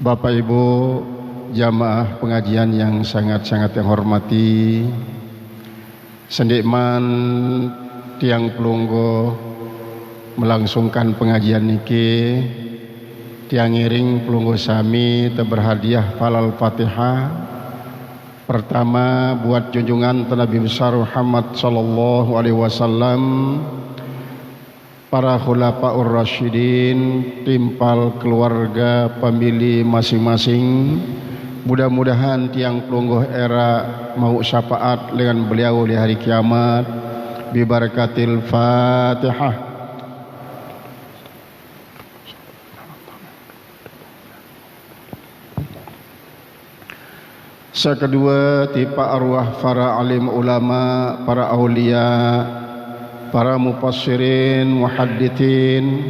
Bapak Ibu jamaah pengajian yang sangat-sangat yang hormati, sendikman tiang pelunggo melangsungkan pengajian niki, tiang ngiring pelunggo sami berhadiah falal Fatihah. Pertama buat junjungan Nabi besar Muhammad sallallahu alaihi wasallam, para khulafaur rasyidin, timpal keluarga pemilih masing-masing. Mudah-mudahan tiang pelungguh era mau syafaat dengan beliau di hari kiamat bi barakatil Fatihah. Sekedua tipa arwah para alim ulama, para aulia, para mufassirin, muhaddithin,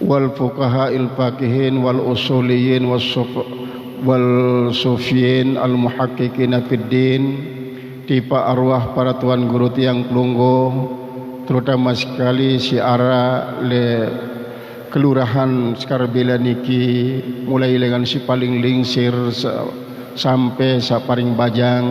wal fuqaha'il faqihin, wal usuliyin, wal sufiyin, al muhaqqiqin fid din, tipa arwah para tuan guru tiang pelungguh, terutama sekali si ara le kelurahan Skarbila niki, mulai dengan si paling lingsir sampai sa paring bajang,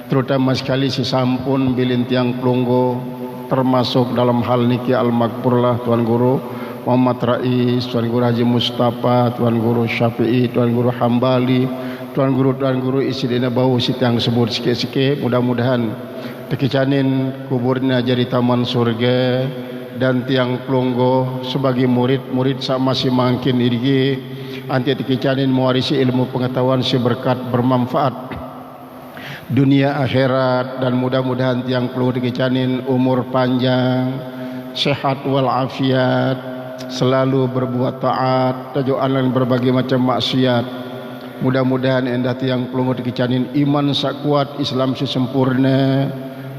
terutama sekali si sampun bilin tiang pelungguh, termasuk dalam hal niki al-makpurlah Tuan Guru Muhammad Rais, Tuan Guru Haji Mustafa, Tuan Guru Syafi'i, Tuan Guru Hambali, Tuan Guru Isidina Bau sitiang sebut sikit-sikit. Mudah-mudahan tekicanin kuburnya jadi taman surga, dan tiang pelungguh sebagai murid-murid sama si mangkin irgi anti tekicanin mewarisi ilmu pengetahuan si berkat bermanfaat dunia akhirat, dan mudah-mudahan tiang pelungguh tekicanin umur panjang, sehat walafiat, selalu berbuat taat, tajualan berbagai macam maksiat. Mudah-mudahan endah tiang pelungguh tekicanin iman sak kuat, Islam si sempurna,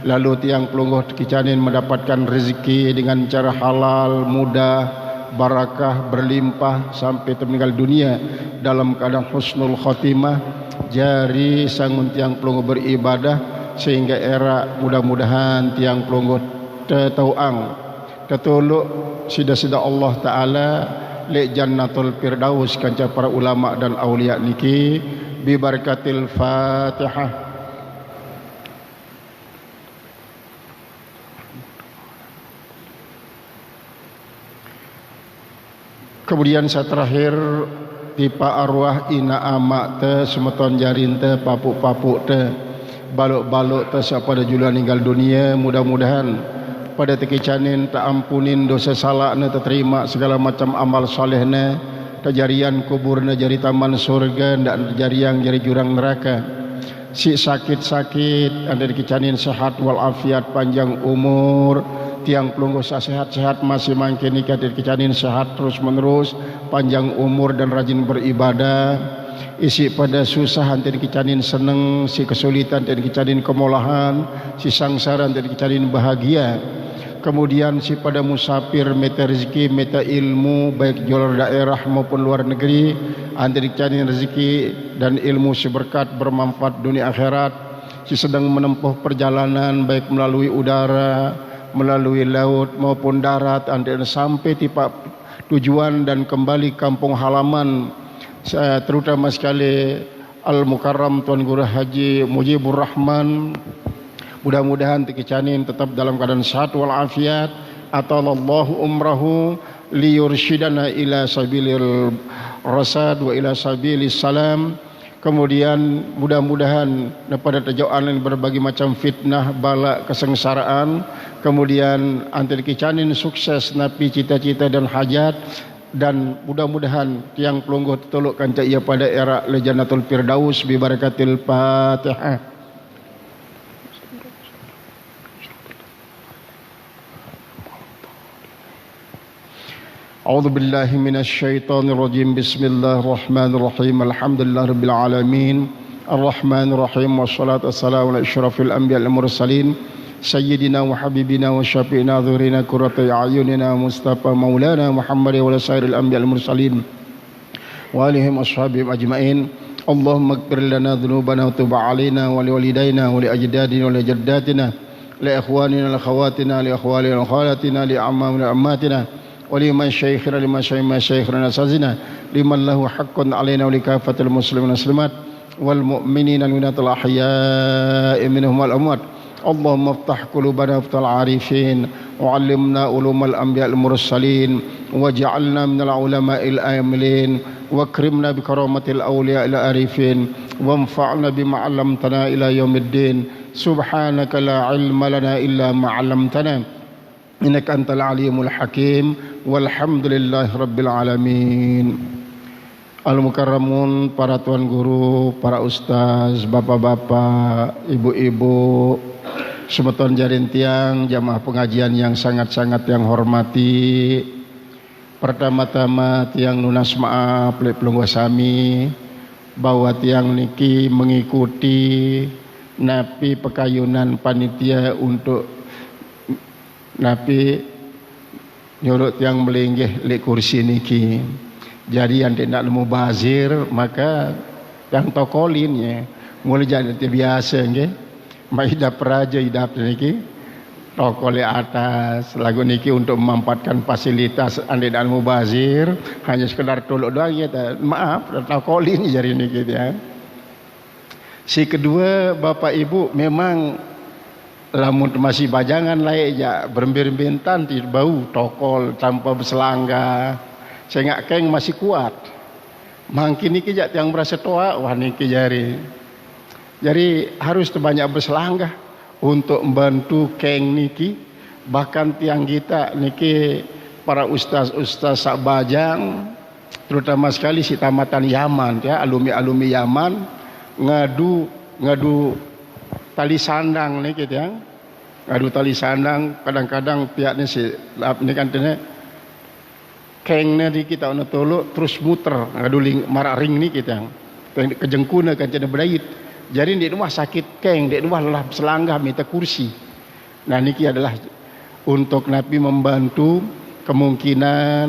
lalu tiang pelungguh tekicanin mendapatkan rezeki dengan cara halal, mudah, barakah, berlimpah sampai meninggal dunia dalam keadaan husnul khotimah, jari sangun tiang pelungguh beribadah sehingga era mudah-mudahan tiang pelungguh tetauang tetuluk sida-sida Allah Ta'ala li jannatul firdaus kanca para ulama dan aulia niki bi barakatil Fatihah. Kemudian saya terakhir tipa arwah ina amak te semeton jarin te papuk-papuk te baluk-baluk te siapa jula ninggal dunia, mudah-mudahan pada tekicanin tak ampunin dosa salahna, terima segala macam amal solehna, tajarian kuburna jadi taman surga, dan jariang jadi jurang neraka. Si sakit-sakit ada tekicanin sehat walafiat, panjang umur, tiang pelungguh sehat-sehat masih mangkin nikah tekicanin sehat terus menerus, panjang umur dan rajin beribadah. Isi pada susah nanti dikicanin seneng, si kesulitan nanti dikicanin kemolahan, si sangsara nanti dikicanin bahagia. Kemudian si pada musafir meta rezeki, meta ilmu, baik jual daerah maupun luar negeri, nanti dikicanin rezeki dan ilmu si berkat bermanfaat dunia akhirat. Si sedang menempuh perjalanan baik melalui udara, melalui laut maupun darat, nanti sampai tipe tujuan dan kembali kampung halaman, terutama sekali Al-Mukarram Tuan Guru Haji Mujibur Rahman. Mudah-mudahan tekicanin tetap dalam keadaan sehat walafiat, atalallahu umrahu liyursyidana ila sabilil rasad wa ila sabilis salam. Kemudian mudah-mudahan pada terjauhan berbagai macam fitnah, bala, kesengsaraan. Kemudian antar kicanin sukses napi cita-cita dan hajat, dan mudah-mudahan tiang pelungguh tertolok kanca ia pada era Jannatul Firdaus bi barakatil Fatihah. A'udzu billahi minasy syaithanir rajim. Bismillahirrahmanirrahim. Alhamdulillah rabbil alamin. Arrahmanir rahim. Wassalatu wassalamu ala asyrafil anbiya'i wal mursalin. Sayyidina wa habibina wa syafi'ina dzurina qurrata a'yunina Mustafa Maulana Muhammad wa sairil anbiya'i wal mursalin wa alihim ashabihim ajma'in. Allahumma ighfir lana dhunubana wa tub 'alaina wa liwalidayna wa li ajdadina wa li jaddatina li ikhwanina wa akhawatina li akhwalina wa khalatina li ammamina wa ammatina ولمن شيخنا لمن شيخنا سازنا لمن له حق علينا ولكافة المسلمين والمسلمات والمؤمنين المؤمنات الأحياء منهم والأموات. اللهم افتح قلوبنا وافتح العارفين وعلمنا علوم الأنبياء المرسلين واجعلنا من العلماء الآملين واكرمنا بكرامة الأولياء العارفين وانفعنا بما علمتنا إلى يوم الدين. سبحانك لا علم لنا إلا ما علمتنا إنك أنت العليم الحكيم والحمد لله رب العالمين. Al-Mukarramun, para tuan guru, para ustaz, bapak-bapak, ibu-ibu, semeton jarin tiang, jamaah pengajian yang sangat-sangat yang hormati. Pertama-tama tiang nunas maaf lek pelungguh sami bahwa tiang niki mengikuti napi pekayunan panitia untuk napi nyuruh tiang melinggih lek kursi niki. Jadi yang tidak mubazir maka yang tokolin ya mulai jadi biasa nggih. Maidap raja idap niki tokol atas lagu niki untuk memanfaatkan fasilitas ande dan mubazir hanya sekedar tolok doang ya maaf tokolin jari niki ya. Si kedua Bapak Ibu memang lamun masih bajangan layak ya berembir-bintan tidak bau tokol tanpa berselangga. Saya keng masih kuat. Mungkin niki jak yang merasa tua wah niki jari. Jadi harus terbanyak berselangkah untuk membantu keng niki. Bahkan tiang kita niki para ustaz-ustaz sak bajang terutama sekali si tamatan Yaman ya, alumni Yaman ngadu tali sandang niki tiang. Ngadu tali sandang kadang-kadang pihak ni si ni kan keng ni kita nak tolok terus muter ngaduling marak ring ni kita kejengkuna kan jadi berdait jadi di rumah sakit keng di rumah lelah selangga minta kursi. Nah niki adalah untuk Nabi membantu kemungkinan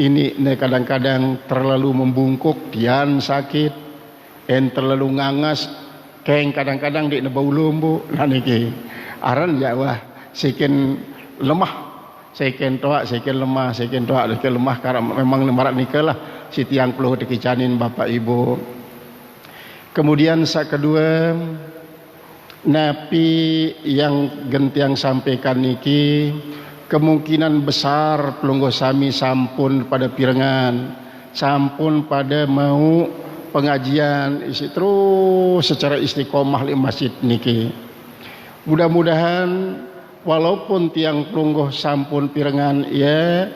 ini kadang-kadang terlalu membungkuk kian sakit terlalu ngangas keng kadang-kadang di bau lombo. Nah niki aran ya wah sekian lemah seken toak, seken lemah, seken toak, seken lemah karena memang marak nikah lah si tiang peluh dikicanin Bapak Ibu. Kemudian sak kedua napi yang gentiang sampaikan niki kemungkinan besar pelungguh sami sampun pada pirengan, sampun pada mau pengajian isi terus secara istiqomah di masjid niki. Mudah-mudahan walaupun tiang pelungguh sampun pirengan ya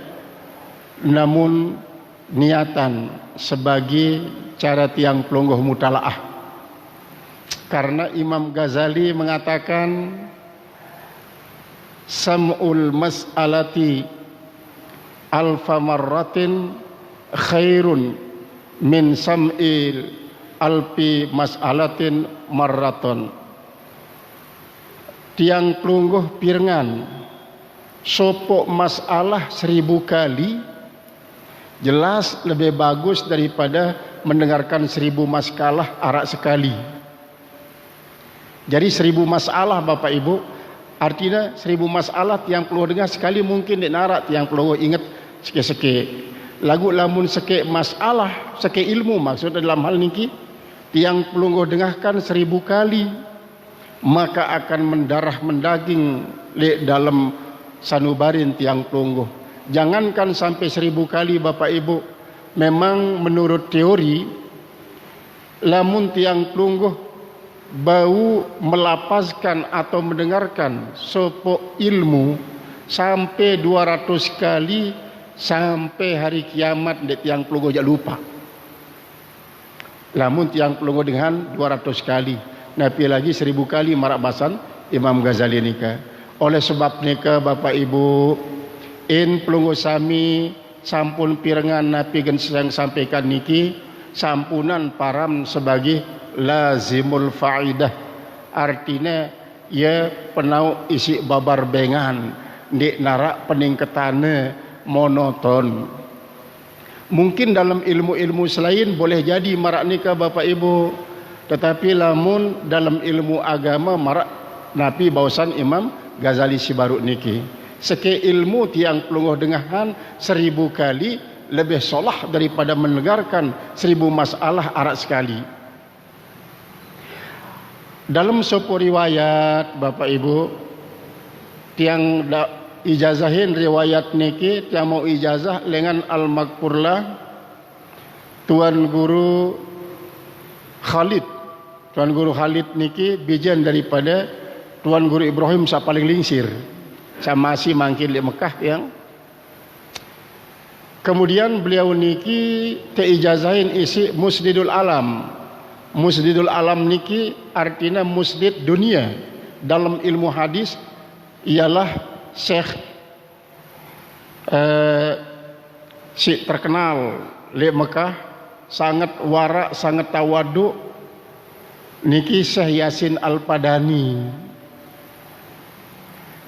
namun niatan sebagai cara tiang pelungguh mutalaah karena Imam Ghazali mengatakan sam'ul mas'alati alfa marratin khairun min sam'il alfi mas'alatin marraton. Tiang pelungguh pirengan sopok masalah 1000 kali jelas lebih bagus daripada mendengarkan 1000 maskalah arak sekali. Jadi 1000 masalah Bapak Ibu artinya 1000 masalah tiang pelungguh dengar sekali mungkin di narak tiang pelungguh ingat sikit-sikit. Lagu lamun sikit masalah sikit ilmu maksud dalam hal niki tiang pelungguh dengarkan 1000 kali maka akan mendarah mendaging dalam sanubarin tiang pelungguh. Jangankan sampai 1000 kali Bapak Ibu, memang menurut teori lamun tiang pelungguh bau melapazkan atau mendengarkan sopok ilmu sampai 200 kali sampai hari kiamat di tiang pelungguh jak lupa. Lamun tiang pelungguh dengan 200 kali Nabi lagi 1000 kali marak basan Imam Ghazali nikah. Oleh sebab nikah Bapak Ibu pelungguh sami sampun pirengan Nabi yang sampaikan niki sampunan param sebagai lazimul faidah artinya ya penau isi babar bengan di narak peningkatane monoton. Mungkin dalam ilmu-ilmu selain boleh jadi marak nikah Bapak Ibu, tetapi lamun dalam ilmu agama marak Nabi bawasan Imam Ghazali si baru niki seke ilmu tiang pelunguh dengahan 1000 kali lebih solah daripada mendengarkan 1000 masalah arak sekali. Dalam sebuah riwayat Bapak Ibu, tiang ijazahin riwayat niki, tiang mau ijazah dengan al-Maghfurlah Tuan Guru Khalid. Tuan Guru Khalid niki bijan daripada Tuan Guru Ibrahim sa paling lingsir. Sama si mangkin di Mekah yang. Kemudian beliau niki teijazahin isi Musnidul Alam. Musnidul Alam niki artinya musnid dunia. Dalam ilmu hadis ialah Syekh si terkenal di Mekah, sangat warak, sangat tawadu, niki Syekh Yasin Al-Padani.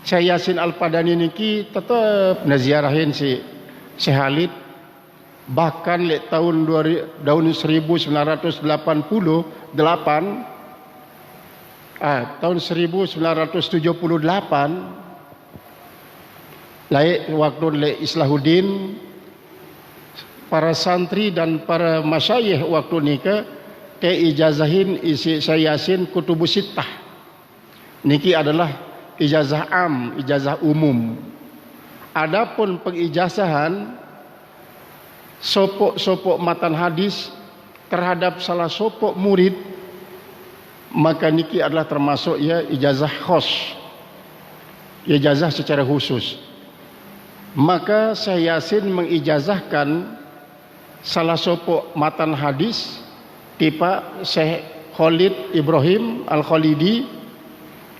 Syekh Yasin Al-Padani niki tetap naziarahin si Khalid, bahkan le tahun 1988 tahun 1978 laik waktu le Islahuddin, para santri dan para masyayikh waktu nikah te ijazahin isi Syekh Yasin Kutubus Sittah. Niki adalah ijazah am, ijazah umum. Adapun pengijazahan sopok matan hadis terhadap salah sopok murid, maka niki adalah termasuk ya ijazah khos, ijazah secara khusus. Maka Syekh Yasin mengijazahkan salah sopok matan hadis tipa Syekh Khalid Ibrahim Al-Khalidi,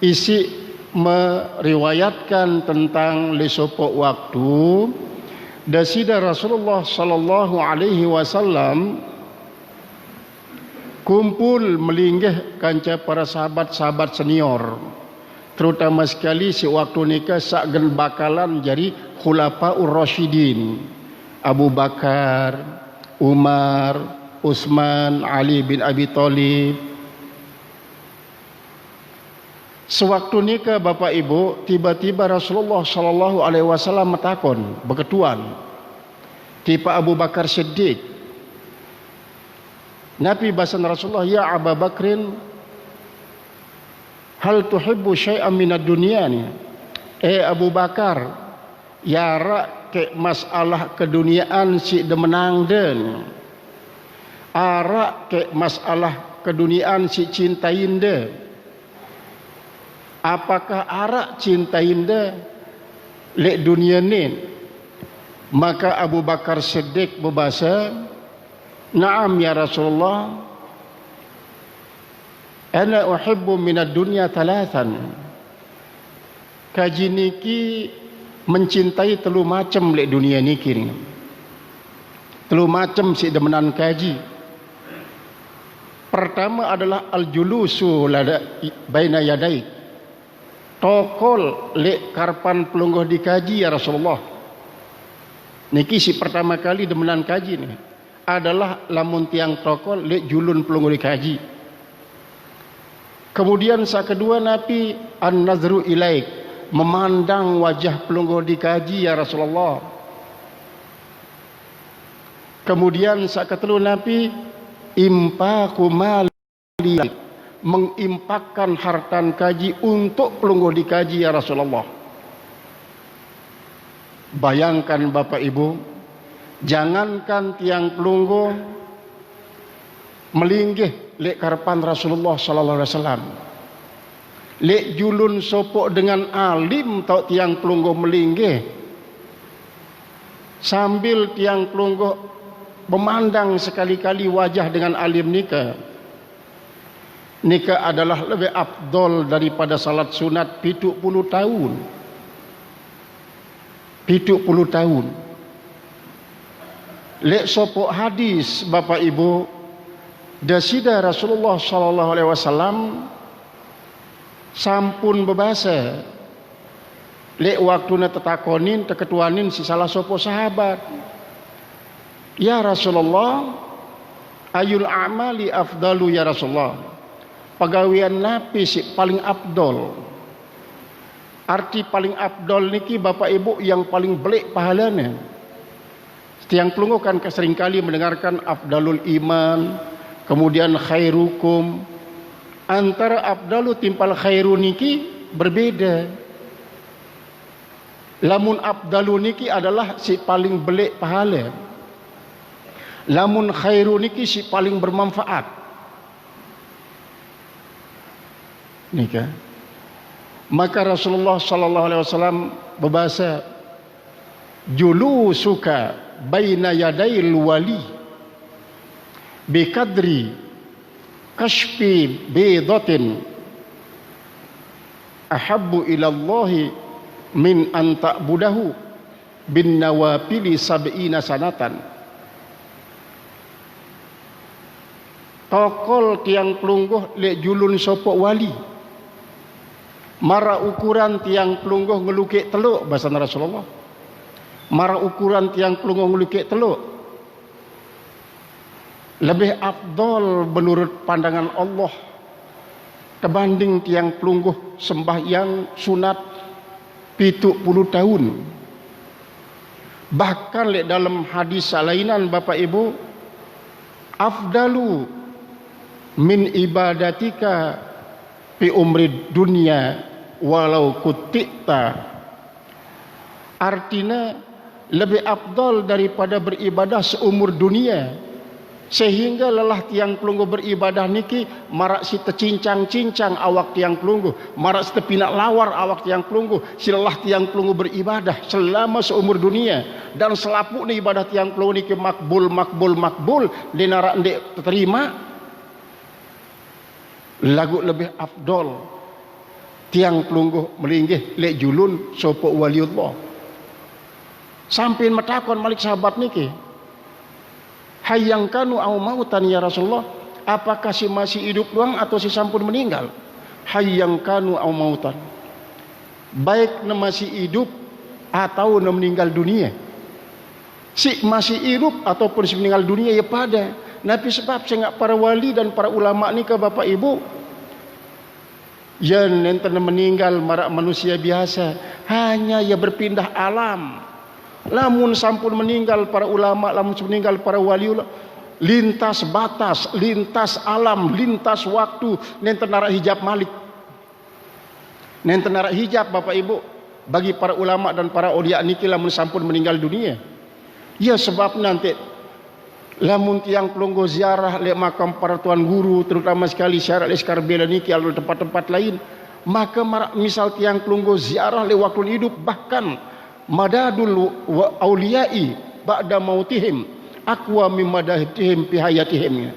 isi meriwayatkan tentang lesopok waktu dasida Rasulullah sallallahu alaihi wasallam kumpul melinggih kanca para sahabat-sahabat senior, terutama sekali si waktu nikah sakgen bakalan jadi khulafaur rasyidin, Abu Bakar, Umar, Utsman, Ali bin Abi Thalib. Sewaktu nikah Bapak Ibu, tiba-tiba Rasulullah sallallahu alaihi wasallam metakon, beketuan tipa Abu Bakar Siddiq. Nabi bahasan Rasulullah, ya Abu Bakrin, hal tuhibbu syai'an minad dunya ni? Abu Bakar, ya rak ke masalah keduniaan si demenang den. Arak ke masalah keduniaan si cintain de. Apakah arak cintain de lek dunia ni? Maka Abu Bakar Siddiq berbahasa, na'am ya Rasulullah, ana uhibbu minad dunya thalathan. Kaji niki mencintai telu macam lek dunia niki ni. Telu macam si demenan kaji. Pertama adalah al-julusu baina yadaik, tokol lek karpan pelungguh dikaji ya Rasulullah. Niki si pertama kali demenan kaji ni adalah lamun tiang tokol lek julun pelungguh dikaji. Kemudian sa kedua Nabi an-nazru ilaik, memandang wajah pelungguh dikaji ya Rasulullah. Kemudian sa ketelu Nabi impaqu mali, mengimpakkan hartan kaji untuk pelungguh dikaji ya Rasulullah. Bayangkan Bapak Ibu, jangankan tiang pelungguh melinggih lek karpan Rasulullah sallallahu alaihi wasallam, lek julun sopok dengan alim tau tiang pelungguh melinggih, sambil tiang pelungguh memandang sekali-kali wajah dengan alim nikah. Nikah adalah lebih afdol daripada salat sunat 70 tahun. 70 tahun. Lek sopok hadis Bapak Ibu, dasida Rasulullah sallallahu alaihi wasallam sampun berbahasa. Lek waktuna tetakonin teketuanin si salah sopok sahabat, ya Rasulullah, ayul a'mali afdalu ya Rasulullah, pegawaian Nabi si paling afdol. Arti paling afdol niki Bapak Ibu yang paling belik pahalanya. Tiang pelungguh kan seringkali mendengarkan afdalul iman, kemudian khairukum. Antara afdalu timpal khairu niki berbeda. Lamun afdalu niki adalah si paling belik pahala. Lamun khairu niki si paling bermanfaat. Nika. Maka Rasulullah sallallahu alaihi wasallam berbahasa, julusuka baina yadail wali biqadri kashfi bidatin ahabbu ila Allah min an ta'budahu bin nawafili sab'ina sanatan. Tokol tiang pelungguh lek julun sopok wali, mara ukuran tiang pelungguh ngelukik teluk bahasa Rasulullah. Mara ukuran tiang pelungguh ngelukik teluk lebih afdol menurut pandangan Allah dibanding tiang pelungguh sembahyang sunat 70 tahun. Bahkan lek dalam hadis salainan Bapak Ibu, afdalu min ibadatika fi umri dunia walau kutikta. Artinya lebih afdal daripada beribadah seumur dunia, sehingga lelah tiang pelungguh beribadah niki marak si tercincang-cincang awak tiang pelungguh, marak si terpinak lawar awak tiang pelungguh, si lelah tiang pelungguh beribadah selama seumur dunia, dan selapuk ni ibadah tiang pelungguh niki makbul dinarak ndek terima. Lagu lebih afdol tiang pelungguh melinggih lek julun sopok waliullah. Sampai metakon malik sahabat niki, hayang kanu au mautan ya Rasulullah, apakah si masih hidup doang atau si sampun meninggal? Hayang kanu au mautan, baik na masih hidup atau na meninggal dunia. Si masih hidup ataupun si meninggal dunia ya pada. Nabi sebab sehingga para wali dan para ulama ni ke Bapak Ibu, yang enten meninggal marak manusia biasa, hanya ya berpindah alam. Lamun sampun meninggal para ulama, lamun meninggal para wali, lintas batas, lintas alam, lintas waktu, nenten narak hijab malik. Nenten narak hijab Bapak Ibu bagi para ulama dan para aulia niki lamun sampun meninggal dunia. Ya sebab nanti lamun tiang pelungguh ziarah lek makam para tuan guru, terutama sekali syarat Leskar Bela niki atau tempat-tempat lain, maka misal tiang pelungguh ziarah lek waktu hidup, bahkan madadul auliyai ba'da mautihim aqwa min madahatihim fi hayatihim.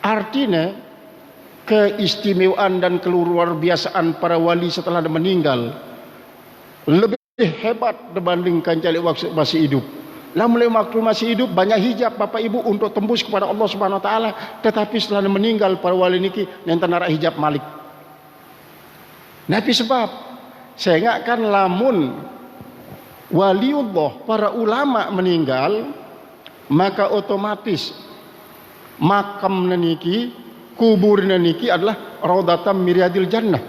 Artinya keistimewaan dan keluar biasaan para wali setelah meninggal lebih hebat dibandingkan jalik waktu masih hidup. Lamun waktu masih hidup banyak hijab Bapak Ibu untuk tembus kepada Allah Subhanahu wa taala, tetapi setelah meninggal para wali niki nenten narak hijab malik. Nabi sebab sehingga kan lamun waliullah para ulama meninggal, maka otomatis makam niki, kubur niki adalah raudatam miriadil jannah,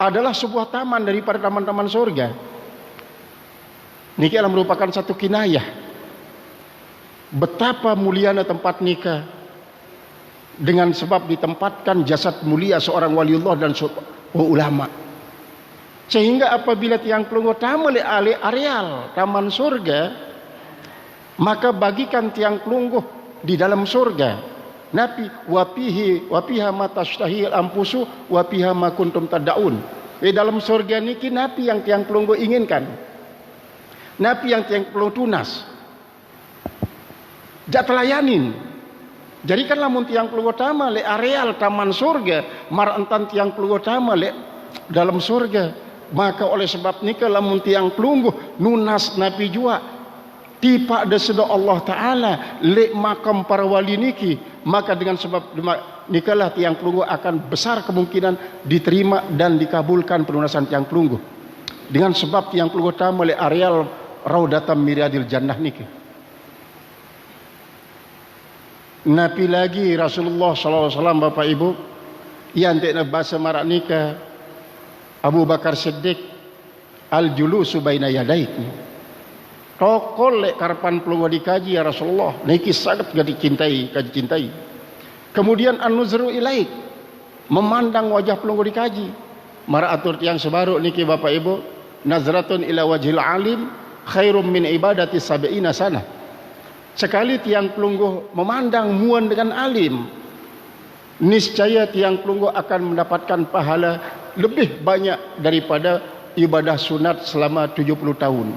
adalah sebuah taman daripada taman-taman surga. Niki adalah merupakan satu kinayah betapa mulianya tempat nikah, dengan sebab ditempatkan jasad mulia seorang waliullah dan ulama. Sehingga apabila tiang pelungguh tamu le areal taman surga, maka bagikan tiang pelungguh di dalam surga. Nabi wapiha matastahil ampusu wapiha ma kuntum tadaun. Di dalam surga niki nabi yang tiang pelungguh inginkan. Nabi yang tiang pelungguh tunas. Jak telayanin. Jadi kan lamun tiang pelungguh tama le areal taman surga, mar entan tiang pelungguh tama le dalam surga. Maka oleh sebab nikah lamun tiang pelungguh nunas Nabi jua tipa deseda Allah Ta'ala lek makam para wali niki, maka dengan sebab nikahlah tiang pelungguh akan besar kemungkinan diterima dan dikabulkan pelunasan tiang pelungguh, dengan sebab tiang pelungguh tamu lek areal raudatam miriadil jannah niki. Nabi lagi Rasulullah SAW Bapak Ibu yang tidak bahasa marak nikah, Abu Bakar Siddiq al-julusu baina yadaik. Tokol lek karpan pelunggu dikaji ya Rasulullah. Niki sangat gak dicintai, kaji cintai. Kemudian an-nuzru ilaik, memandang wajah pelunggu dikaji. Mara atur tiang sebaru niki Bapak Ibu, nazratun ila wajhil alim khairum min ibadati sab'ina sana. Sekali tiang pelunggu memandang muan dengan alim, niscaya tiang pelunggu akan mendapatkan pahala lebih banyak daripada ibadah sunat selama 70 tahun.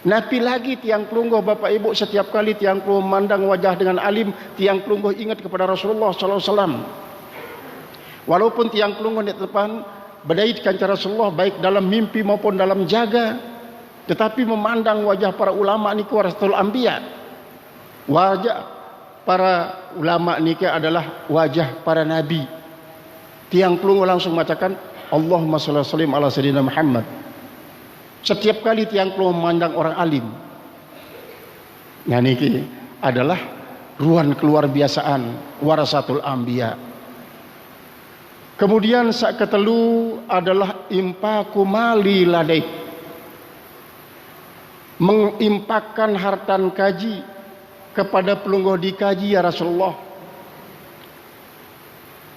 Nabi lagi tiang pelunggu Bapak Ibu, setiap kali tiang pelunggu memandang wajah dengan alim, tiang pelunggu ingat kepada Rasulullah SAW. Walaupun tiang pelunggu di depan berdaitkan cara Rasulullah baik dalam mimpi maupun dalam jaga, tetapi memandang wajah para ulama ni warasatul anbiya. Wajah para ulama ni adalah wajah para nabi. Tiang pelunggu langsung mengatakan Allahumma shalli wa sallim ala sayyidina Muhammad. Setiap kali tiang pelunggu memandang orang alim, nah niki adalah ruan keluar biasaan warasatul anbiya. Kemudian sak ketelu adalah impaku mali ladai, mengimpakkan hartan kaji kepada pelungguh dikaji ya Rasulullah.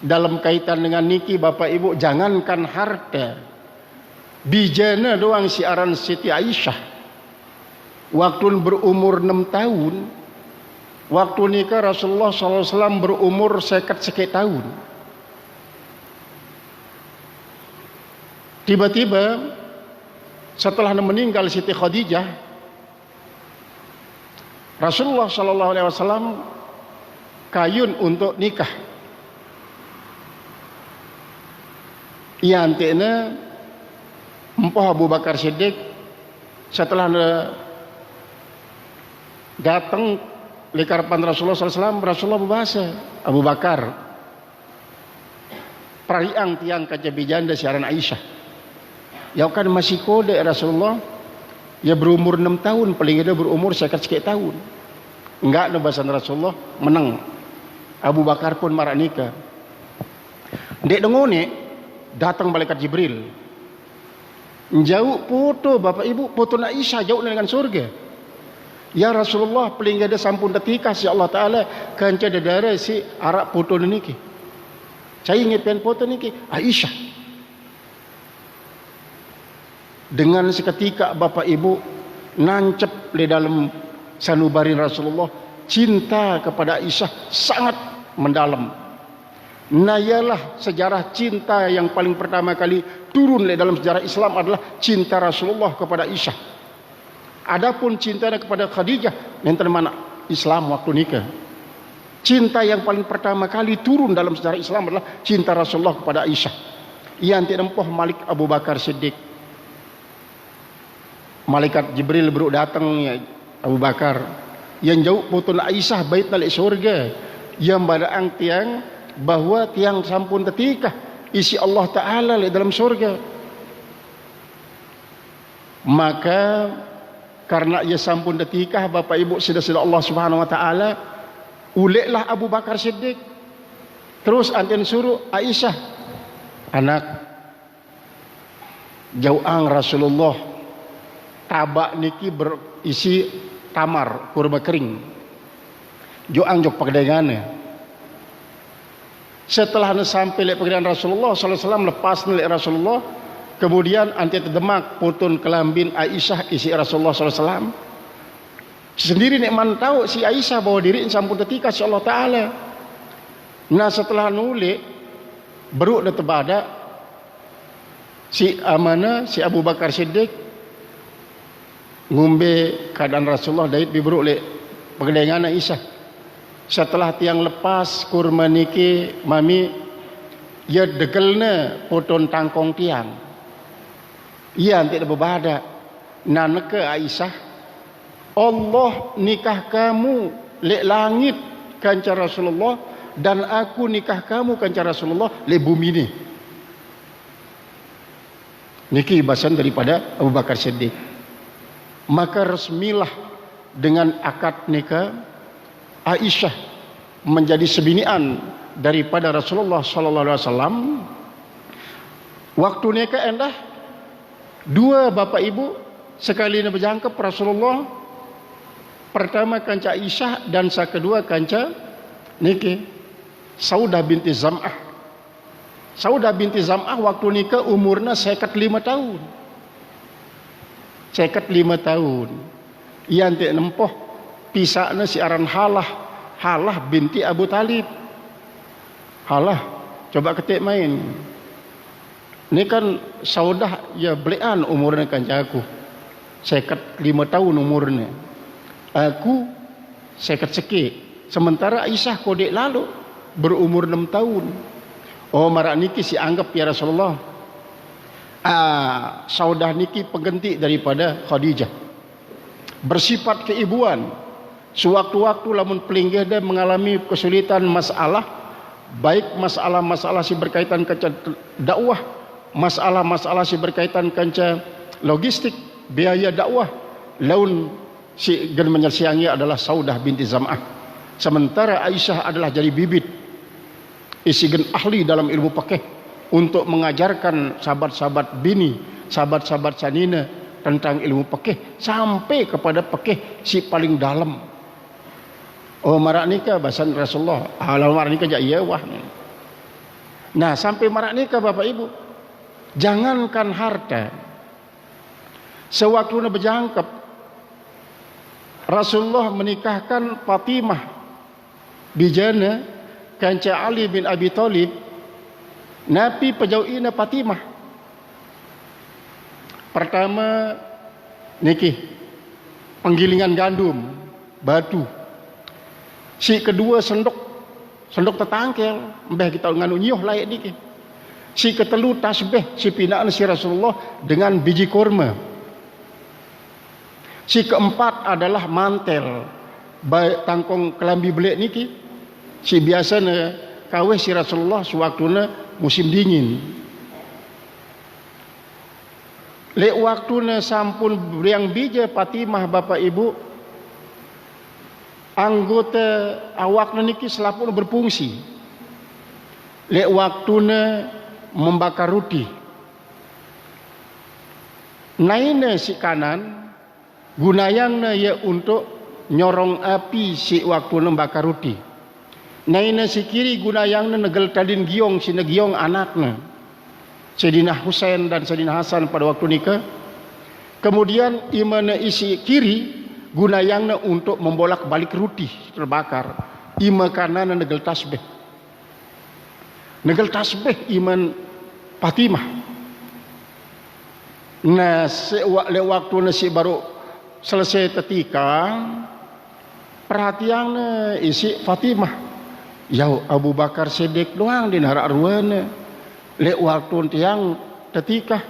Dalam kaitan dengan niki Bapak Ibu, jangankan harta, bijana doang siaran Siti Aisyah waktu berumur 6 tahun, waktu nikah Rasulullah SAW berumur 51 tahun. Tiba-tiba setelah meninggal Siti Khadijah, Rasulullah SAW kayun untuk nikah. Ia antiknya empoh Abu Bakar Siddiq setelah datang likarpan Rasulullah SAW, Rasulullah berbahasa, Abu Bakar pariang tiang kaca bijanda siaran Aisyah. Ya kan masih kode Rasulullah, ya berumur 6 tahun, paling dia berumur sekitar tahun. Enggak ada bahasa Rasulullah menang. Abu Bakar pun marah nikah. Dek dengone datang malaikat Jibril. Jauh foto Bapak Ibu, foto Aisyah jauh dengan surga. Ya Rasulullah, paling ada sampun detika si Allah Taala kanca dadara si arak foto niki. Saya ingin foto niki Aisyah. Dengan seketika Bapak Ibu nancep di dalam sanubarin Rasulullah, cinta kepada Aisyah sangat mendalam. Nah ialah sejarah cinta yang paling pertama kali turun dalam sejarah Islam adalah cinta Rasulullah kepada Aisyah. Adapun cintanya kepada Khadijah enten mana Islam waktu nikah. Cinta yang paling pertama kali turun dalam sejarah Islam adalah cinta Rasulullah kepada Aisyah. Ia anti nempoh Malik Abu Bakar Siddiq. Malaikat Jibril baru datang ya Abu Bakar. Yang jauh foto Aisyah bait nalik surga. Yang badaang tiang bahwa tiang sampun tetika isi Allah Ta'ala dalam surga. Maka karena ia sampun tetika Bapak Ibu sudah Allah Subhanahu Wa Ta'ala, uleklah Abu Bakar Siddiq. Terus anten suruh Aisyah, anak jauang Rasulullah tabak niki berisi tamar kurma kering, joang jok pagdengane. Setelah sampai lek pegerian Rasulullah SAW, lepas lek Rasulullah, kemudian anti terdemak putun kelambin Aisyah isi Rasulullah SAW. Sendiri nek mantau si Aisyah bawa diri sampun ketika si Allah Ta'ala. Nah setelah nulik beruk dan terbada si Amanah, si Abu Bakar Siddiq ngumbe keadaan Rasulullah daid biberuk lek pegedengan Aisyah. Setelah tiang lepas kurma niki mami ya degelna potong tangkong tiang. Ia tidak berbada. Naneke Aisyah, Allah nikah kamu lek langit kanca Rasulullah dan aku nikah kamu kanca Rasulullah lek bumi ni. Niki bahasan daripada Abu Bakar Siddiq. Maka resmilah dengan akad nikah Aisyah menjadi sebinian daripada Rasulullah sallallahu alaihi wasallam. Waktu nikah endah dua bapa ibu sekali nak berjangkep Rasulullah. Pertama kanca Aisyah dan sa kedua kanca niki Saudah binti Zam'ah. Saudah binti Zam'ah waktu nikah umurnya 55 tahun. 55 tahun. Ia nanti nempoh pisahnya si aran Halah binti Abu Talib. Halah, coba ketik main. Ini kan Saudah ya belian umurnya kanca aku. 55 tahun umurnya. Aku 50 sekik. Sementara Aisyah kodek lalu berumur 6 tahun. Oh marak niki si anggap ya Rasulullah. Saudah niki pengganti daripada Khadijah. Bersifat keibuan. Sewaktu-waktu lamun pelinggih dia mengalami kesulitan masalah, baik masalah-masalah si berkaitan kanca dakwah, masalah-masalah si berkaitan kanca logistik, biaya dakwah, laun si gen menyelsiangi adalah Saudah binti Zam'ah. Sementara Aisyah adalah jadi bibit isi gen ahli dalam ilmu fikih untuk mengajarkan sahabat-sahabat bini, sahabat-sahabat sanina tentang ilmu fikih sampai kepada fikih si paling dalam. Oh marak nikah bahasan Rasulullah. Kalau marak nikah iya wah. Nah sampai marak nikah Bapak Ibu, jangankan harta, sewaktu berjangkep Rasulullah menikahkan Fatimah bijana kanca Ali bin Abi Thalib. Nabi pejauhina Fatimah. Pertama niki penggilingan gandum batu. Si kedua sendok tetangkel, mbah kita nganu nyuh layak niki. Si ketelu tasbih si pinaan si Rasulullah dengan biji kurma. Si keempat adalah mantel tangkong kelambi belik niki. Si biasanya kawih si Rasulullah sewaktuna musim dingin. Lek waktuna sampun beriang bija Fatimah Bapak Ibu, anggota awakna niki selapun berfungsi. Lek waktuna membakar roti. Naina si kanan gunayangna ya untuk nyorong api si waktuna membakar roti. Naina si kiri gunayangna negel tadin giong si negiong anakna. Sayyidina Husain dan Sayyidina Hasan pada waktu nikah. Kemudian imana isi kiri gunayangna untuk membolak balik roti terbakar. Ima kanan negel tasbih. Negel tasbih iman Fatimah. Nah, waktu nasi baru selesai ketika perhatiannya isi Fatimah. Yau Abu Bakar Siddiq doang di narak ruana. Lek waktu tiang ketika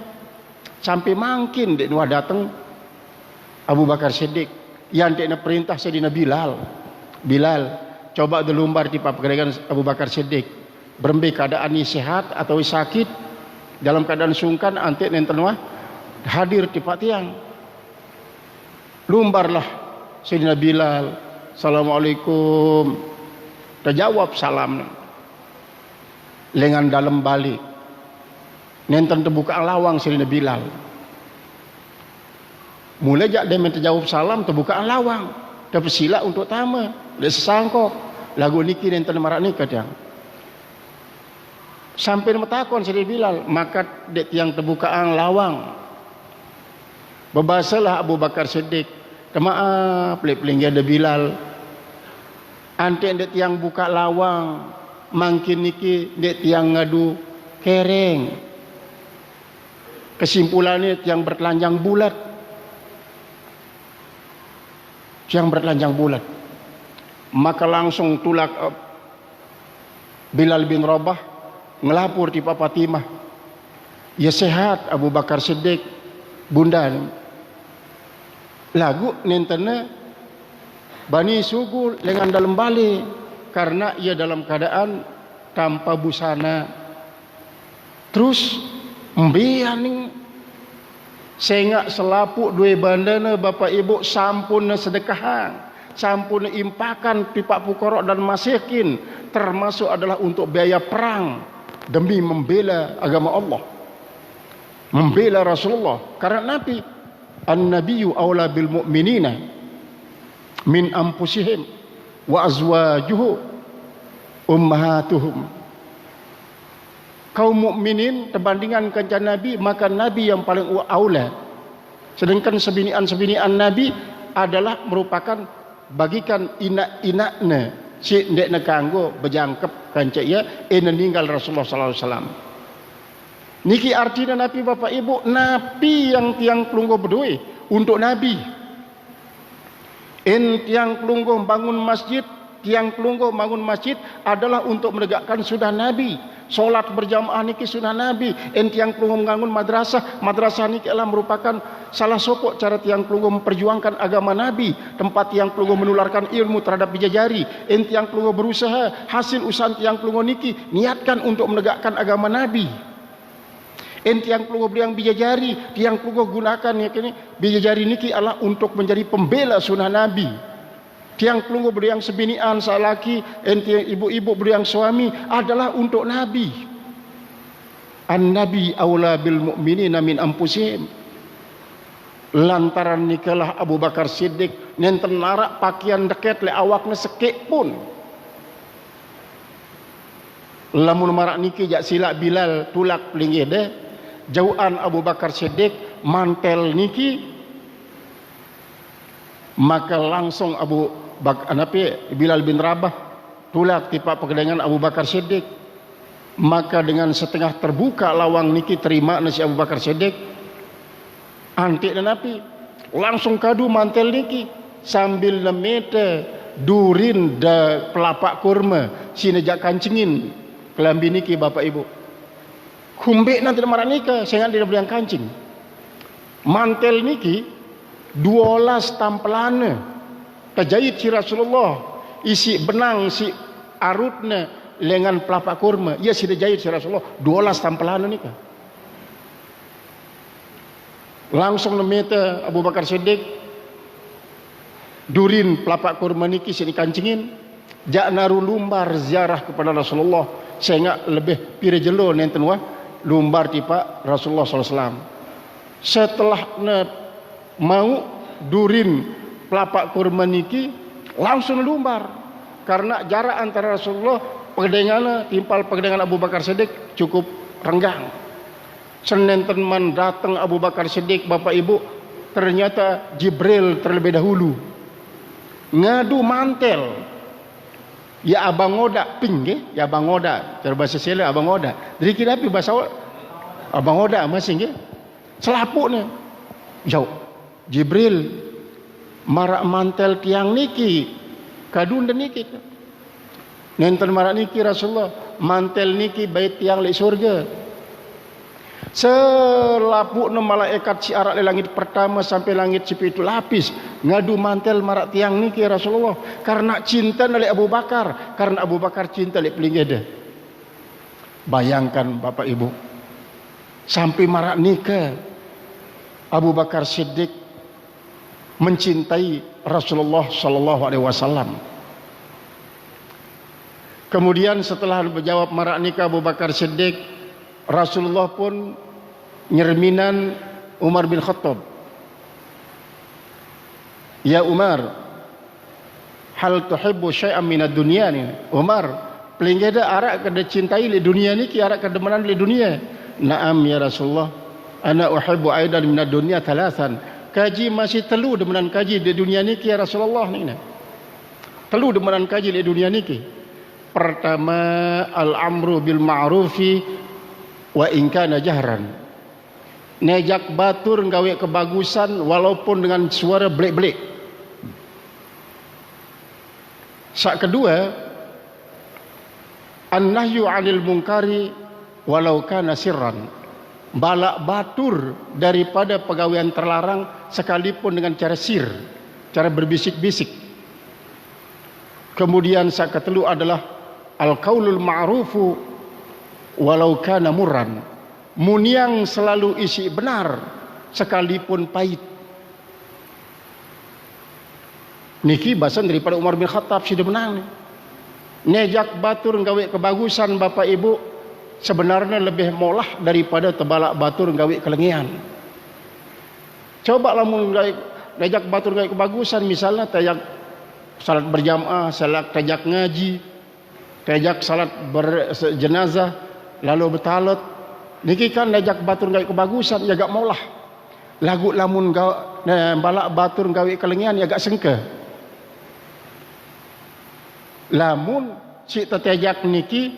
sampai makin dek nuah datang Abu Bakar Siddiq yang dek perintah Sayyidina Bilal coba delumbar di pekerjaan Abu Bakar Siddiq berembe keadaan ini sehat atau sakit dalam keadaan sungkan antek nenten wah hadir di pak tiang lumbarlah Sayyidina Bilal, Assalamualaikum, terjawab salam lengan dalam balik nenten terbuka lawang Sayyidina Bilal. Mulai jak dia menjawab salam terbuka lawang. Dapat sila untuk tama. Dia sesangkok. Lagu niki nenten marak nikah dia. Sampai metakon Sayyidina Bilal, maka dek tiang terbukaan lawang. Berbahasalah Abu Bakar Siddiq. Maaf, pelik-peling ada Bilal. Antek dek tiang buka lawang. Mangkin niki dek tiang ngadu kereng. Kesimpulannya yang bertelanjang bulat. Yang bertelanjang bulat. Maka langsung tulak Bilal bin Rabah ngelapor di Pak Fatimah. Ya sehat Abu Bakar Siddiq, bunda. Lagu nentena bani sugu lengan dalam balik karena ia dalam keadaan tanpa busana. Terus mbianing sehingga selapuk dua bandana Bapak Ibu sampun sedekahan, sampun impakan pipak fuqara dan masakin, termasuk adalah untuk biaya perang demi membela agama Allah. membela Rasulullah, karena Nabi an-nabiyyu aula bil mu'minina min anfusihim wa azwajuhu ummahatuhum. Kaum mukminin terbandingan kancan Nabi, maka Nabi yang paling aula. Sedangkan sebinian-sebinian Nabi adalah merupakan bagikan inak-inakna si ndek nak kanggo berjangkep kanca ia meninggal Rasulullah sallallahu alaihi wasallam. Niki artinya Nabi Bapak Ibu, Nabi yang tiang kelungguh berdua untuk Nabi. Tiang kelungguh bangun masjid, tiang kelungguh bangun masjid adalah untuk menegakkan sunnah Nabi. Solat berjamaah niki sunnah Nabi. Tiang kelungguh bangun madrasah, madrasah niki adalah merupakan salah sokok cara tiang kelungguh memperjuangkan agama Nabi. Tempat tiang kelungguh menularkan ilmu terhadap bidadari. Tiang kelungguh berusaha, hasil usaha tiang kelungguh niki niatkan untuk menegakkan agama Nabi. Tiang kelungguh beliang bidadari, tiang kelungguh gunakan ya kini bidadari niki adalah untuk menjadi pembela sunnah Nabi. Tiang kelungguh beliang sebinian salaki, tiang ibu-ibu beliang suami adalah untuk Nabi. An-nabi aula bil mu'minina min anfusihim. Lantaran nikalah Abu Bakar Siddiq nenten narak pakaian deket le awakna sekek pun. Lamun marak niki jak silak Bilal tulak linggih deh. Jauhan Abu Bakar Siddiq mantel niki, maka langsung Bilal bin Rabah tulak tipa pegedangan Abu Bakar Siddiq. Maka dengan setengah terbuka lawang niki terima nasi Abu Bakar Siddiq antik dan api langsung kadu mantel niki sambil nemete durin da pelapak kurma sinejak kancingin kelambi niki Bapak Ibu. Kumbek nanti marah nikah saya tidak beliang kancing. Mantel niki 12 tampelane kejahit si Rasulullah, isi benang si arutna lengan pelapak kurma, ia sudah jahit si Rasulullah 12 tampelane nikah. Langsung nemete Abu Bakar Siddiq durin pelapak kurma niki sini kancingin jak naru lumbar ziarah kepada Rasulullah sehingga lebih pire jelo nenten wah lumbar tipa Rasulullah SAW. Setelah mau durin pelapak kurma niki langsung lumbar karena jarak antara Rasulullah pegedengan timpal pegedengan Abu Bakar Siddiq cukup renggang. Senin teman datang Abu Bakar Siddiq Bapak Ibu, ternyata Jibril terlebih dahulu ngadu mantel. Ya abang oda ping ya abang oda cara bahasa Sela abang oda. Jadi kira api bahasa abang oda masing ke selapuknya. Jauh Jibril marak mantel tiang niki kadun dan niki. Nenten marak niki Rasulullah mantel niki bait tiang le surga. Selapukna malaikat si arak le langit pertama sampai langit sepitu lapis ngadu mantel marak tiang niki Rasulullah karena cinta oleh Abu Bakar, karena Abu Bakar cinta oleh pelinggede. Bayangkan Bapak Ibu sampai marak nikah Abu Bakar Siddiq mencintai Rasulullah sallallahu alaihi wasallam. Kemudian setelah berjawab marak nikah Abu Bakar Siddiq, Rasulullah pun nyerminan Umar bin Khattab. Ya Umar, hal tuhibbu syai'an minad dunya ni? Umar, pelinggeda arak kada cintai le dunia ni ki arak kada menan le dunia. Naam ya Rasulullah, ana uhibbu aidan minad dunya thalathan. Kaji masih telu demenan kaji di dunia ni ki ya Rasulullah ni. Telu demenan kaji di dunia ni ki. Pertama al-amru bil ma'rufi wa in kana jahran. Nejak batur nggawe kebagusan walaupun dengan suara blek-blek. Sak kedua an-nahyu 'anil munkari walau kana sirran. Balak batur daripada pegawaian terlarang sekalipun dengan cara sir, cara berbisik-bisik. Kemudian sak ketelu adalah al-qaulul ma'rufu walau kana murran. Muniang selalu isi benar sekalipun pahit. Niki bahasan daripada Umar bin Khattab sudah menang. Nejak batur nggawe kebagusan Bapak Ibu sebenarnya lebih molah daripada tebalak batur gawe kelengian. Coba lamun ngajak batur gawe kebagusan, misalnya tajak salat berjamaah, salat tajak ngaji, tajak salat berjenazah, lalu betalat. Niki kan ngajak batur gawe kebagusan, ya gak molah. Lagu lamun balak batur gawe kelengian, ya gak sengke. Lamun si tetejak niki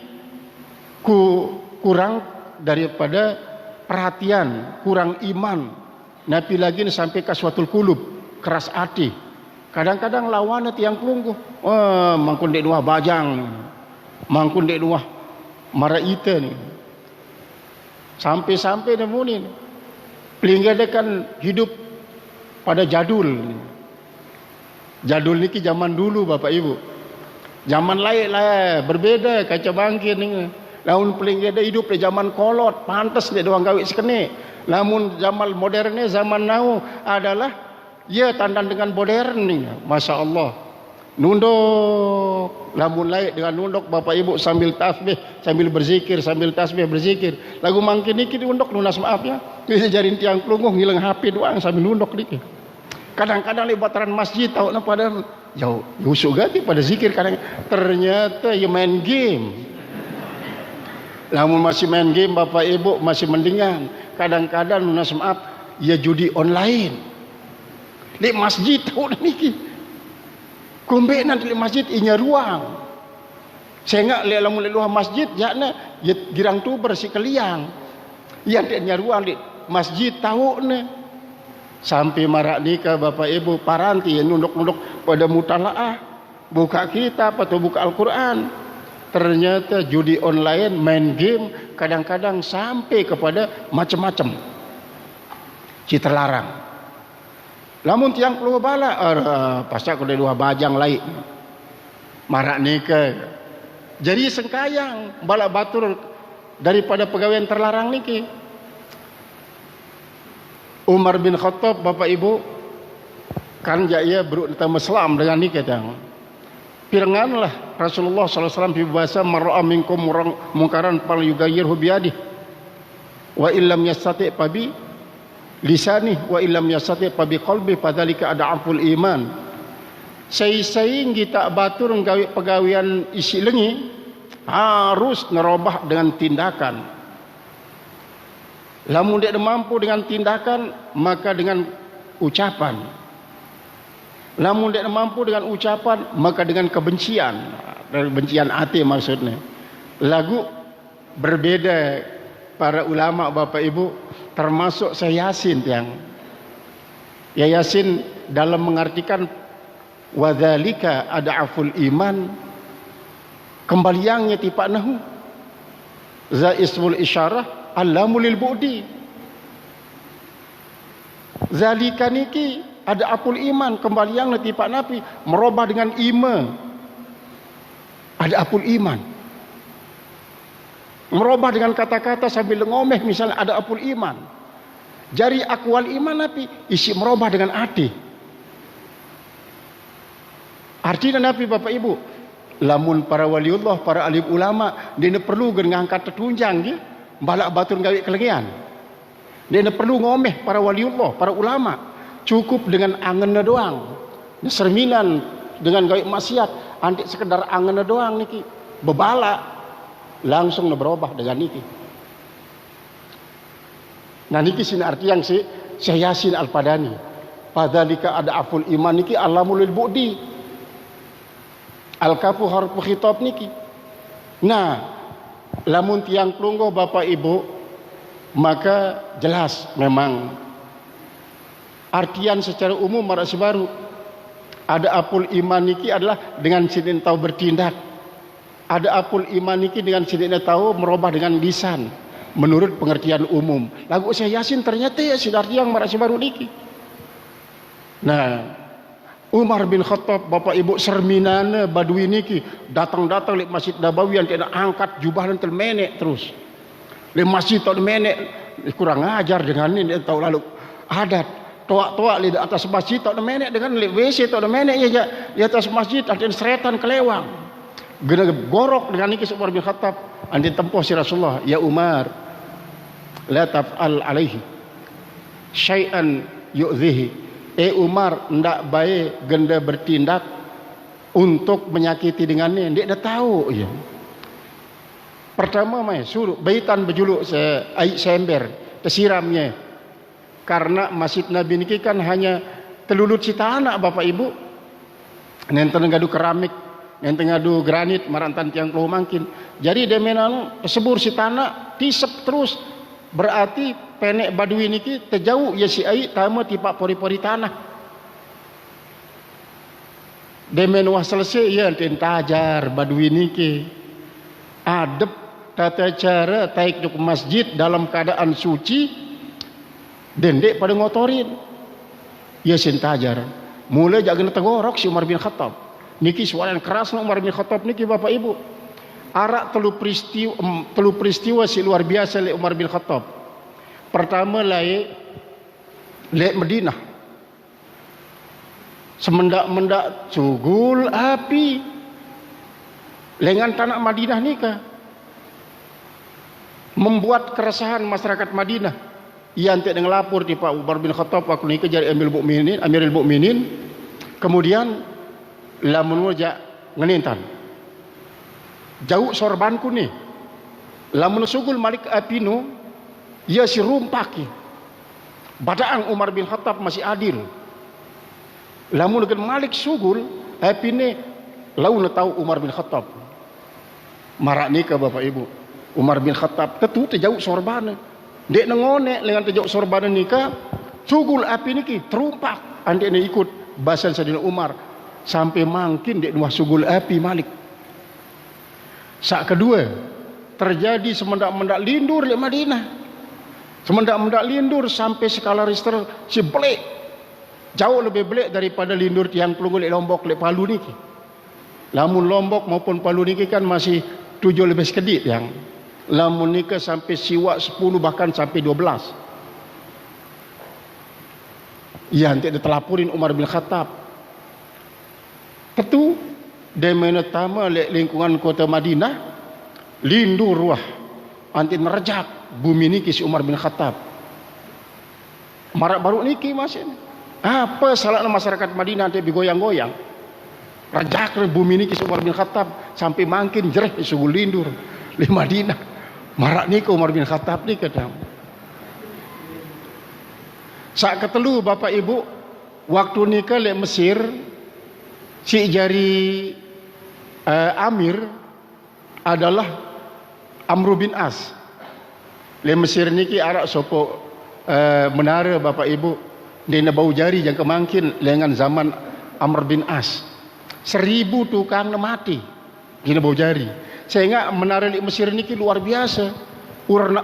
kurang daripada perhatian, kurang iman, napi lagi sampai kaswatul kulub, keras hati. Kadang-kadang lawannya tiang kelungguh, mangkun dek dua bajang, mangkun dek dua mara ite ni, sampai nemunin pelingga kan hidup pada jadul niki zaman dulu Bapak Ibu. Zaman lain lah berbeda kaca bangkit ni. Lamun pelingga hidup di zaman kolot, pantas dia doang gawe sekene. Namun zaman modernnya, zaman now adalah ya tandan dengan modern ni. Masya Allah. Nunduk, lamun lain dengan nunduk Bapak Ibu sambil tasbih, sambil berzikir, sambil tasbih berzikir. Lagu mangkin niki diunduk lunas maaf ya. Bisa jarin tiang pelungguh ngilang HP doang sambil nunduk niki. Kadang-kadang lebataran masjid tahu na pada jauh usuk ganti pada zikir, kadang ternyata ya main game. Namun masih main game Bapak Ibu masih mendingan. Kadang-kadang lunas maaf ya judi online. Di masjid tahu niki. Kombe nanti di masjid inya ruang. Saya enggak lihat lamun luar masjid yakna ya girang tu bersih keliang. Yang dia ruang di masjid tahu ne. Sampai marak nikah Bapak Ibu paranti nunduk-nunduk pada mutalaah, buka kitab atau buka Al-Quran. Ternyata judi online, main game, kadang-kadang sampai kepada macam-macam cita larang. Lamun tiang keluar bala pasal aku dua bajang lain marak nikah. Jadi sengkayang bala batur daripada pegawaian terlarang niki. Umar bin Khattab Bapak Ibu kan jaya berutama Islam dengan ni kata piranganlah Rasulullah SAW bahasa mar'a minkum mungkaran fal yughayyirhu biyadihi wa illam yastati' fabi lisanihi wa illam yastati' fabi qalbi fadzalika ad'aful iman. Sai-sai kita batur gawe pegawian isi lengi harus nerobah dengan tindakan. Lamun dia mampu dengan tindakan, maka dengan ucapan. Lamun dia mampu dengan ucapan, maka dengan kebencian. Kebencian hati maksudnya. Lagu berbeda para ulama Bapak Ibu, termasuk saya Yasin tiang. Ya Yasin dalam mengartikan wadzalika ad'aful iman, kembaliannya tipak nahu. Za ismul isyarah Alamulil bu'di. Zalika niki ada apul iman, kembali yang netipak napi merubah dengan iman. Ada apul iman. Merubah dengan kata-kata sambil ngomeh misalnya ada apul iman. Jari akwal iman napi isi merubah dengan hati. Artinya napi Bapak Ibu, lamun para waliullah, para alim ulama, dia perlu ngangkat tetunjang dia. Balak batur gawe kelengian. Dia nak perlu ngomeh para waliullah, para ulama. Cukup dengan angan doang. Serminan dengan gawe maksiat, antik sekedar angan doang niki. Bebala langsung berubah dengan niki. Nah niki sini arti yang si Syekh Yasin Al-Padani. Fadzalika ad'aful iman niki alamulil bu'di. Al-kafu harfu khitab niki. Nah, lamun tiang pelungguh Bapak Ibu, maka jelas memang artian secara umum marasi baru. Ada apul iman niki adalah dengan sidin tahu bertindak. Ada apul iman niki dengan sidin tahu merubah dengan lisan menurut pengertian umum. Lagu Syekh Yasin ternyata ya sidarti yang marasi baru niki. Nah, Umar bin Khattab Bapak Ibu serminana badui niki datang-datang di Masjid Nabawi yang tidak angkat jubah dan termenek terus. Di masjid tak menek kurang ajar dengan ini dia tahu lalu adat toak-toak di atas masjid tak menek dengan WC tak menek ya di atas masjid ada seretan kelewang. Gena gorok dengan niki Umar bin Khattab anti tempoh si Rasulullah, ya Umar la taf'al alaihi syai'an yu'dhihi. Umar, ndak baik genda bertindak untuk menyakiti dengannya. Dia dah tahu ya. Pertama mai suruh baitan berjuluk air sember tersiramnya. Karena masjid Nabi niki kan hanya telulut cita anak bapak ibu. Nenten ngadu keramik, nenten ngadu granit marantan tiang keluh mangkin. Jadi demenan sebur si tanah tisep terus. Berarti penek badui niki terjauh ya si ai tama tipak pori-pori tanah. Demen wah selesai ya tentajar badui niki. Adep tata cara taik ke masjid dalam keadaan suci dendek pada ngotorin. Ya sentajar. Mulai jangan tegorok si Umar bin Khattab. Niki suara yang keras Umar bin Khattab niki bapak ibu. Arak telu peristiwa si luar biasa le Umar bin Khattab. Pertama le Madinah. Semendak-mendak cugul api lengan tanah Madinah nikah. Membuat keresahan masyarakat Madinah. Ia antek dengan lapor di Pak Umar bin Khattab aku nikah jadi Amirul Mukminin. Kemudian lamun wajak ngenintan. Jauh sorbanku nih. Lamun sugul Malik Apinu, ia si rumpaki. Badaan Umar bin Khattab masih adil. Lamun dengan Malik sugul, Apine laun tahu Umar bin Khattab. Marak nikah bapak ibu. Umar bin Khattab tentu terjauh sorban. Dek nengone dengan terjauh sorban nikah, sugul api niki terumpak. Andek ne ikut basan Sayyidina Umar sampai mangkin dek nuah sugul api Malik. Saat kedua terjadi semendak-mendak lindur di Madinah. Semendak-mendak lindur sampai skala Richter si belik. Jauh lebih belik daripada lindur tiang pelunggul di Lombok di Palu niki. Lamun Lombok maupun Palu niki kan masih 7 lebih sekedip yang. Lamun niki sampai siwak 10 bahkan sampai 12. Ya nanti ditelapurin Umar bin Khattab. Tentu demena tama lingkungan kota Madinah lindur ruah anti nerjak bumi niki si Umar bin Khattab. Marak baru niki masih apa salahnya masyarakat Madinah anti bigoyang-goyang rajak bumi niki si Umar bin Khattab sampai mangkin jereh sugul lindur di Madinah. Marak niki Umar bin Khattab ni kadang. Saat ketelu bapak ibu waktu nikah le Mesir si jari Amir adalah Amr bin As. Le Mesir niki arak sopo menara bapak ibu dia bau jari yang kemangkin dengan zaman Amr bin As. 1000 tukang mati gini bau jari. Sehingga menara di Mesir niki luar biasa.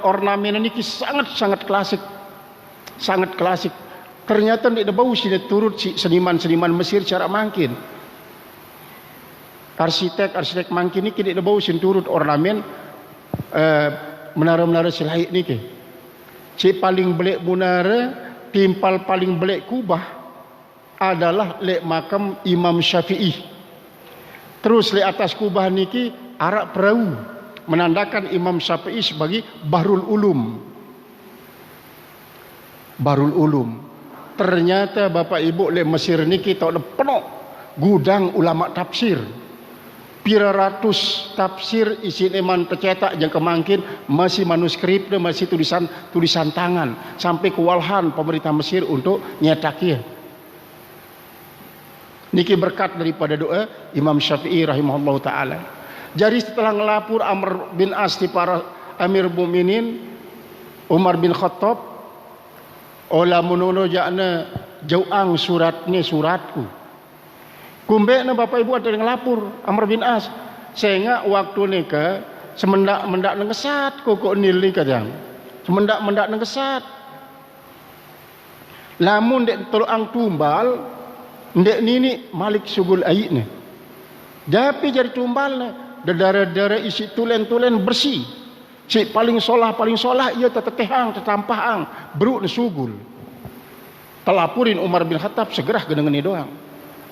Ornamen niki sangat klasik. Sangat klasik. Ternyata dia bau sini turut si seniman-seniman Mesir cara mangkin. Arsitek mangkin niki dia bau sini turut ornamen menara-menara silahik niki. Si paling belik menara timpal paling belik Kubah adalah lek makam Imam Syafi'i. Terus lek atas Kubah niki arak perahu menandakan Imam Syafi'i sebagai Bahrul Ulum. Bahrul Ulum. Ternyata bapak ibu lek Mesir niki tahu penuh gudang ulama tafsir. Pira ratus tafsir isi iman tercetak yang kemangkin masih manuskrip dan masih tulisan tangan sampai kewalahan pemerintah Mesir untuk nyetakia. Niki berkat daripada doa Imam Syafi'i rahimahullah taala. Jadi setelah ngelapur Amr bin As di para Amir Mukminin Umar bin Khattab ola munono jakna jauang surat ni suratku. Kumbekna bapak ibu ada yang lapor Amr bin As. Sehingga waktu nikah semendak-mendak nengesat kok nil ni kadang. Semendak-mendak nengesat. Lamun dek tolong tumbal ndek nini Malik sugul aik ni. Tapi jadi tumbal ni darah-darah isi tulen-tulen bersih. Si paling solah ia tetetehang tetampahang beruk ni sugul. Telapurin Umar bin Khattab segera dengan ni doang.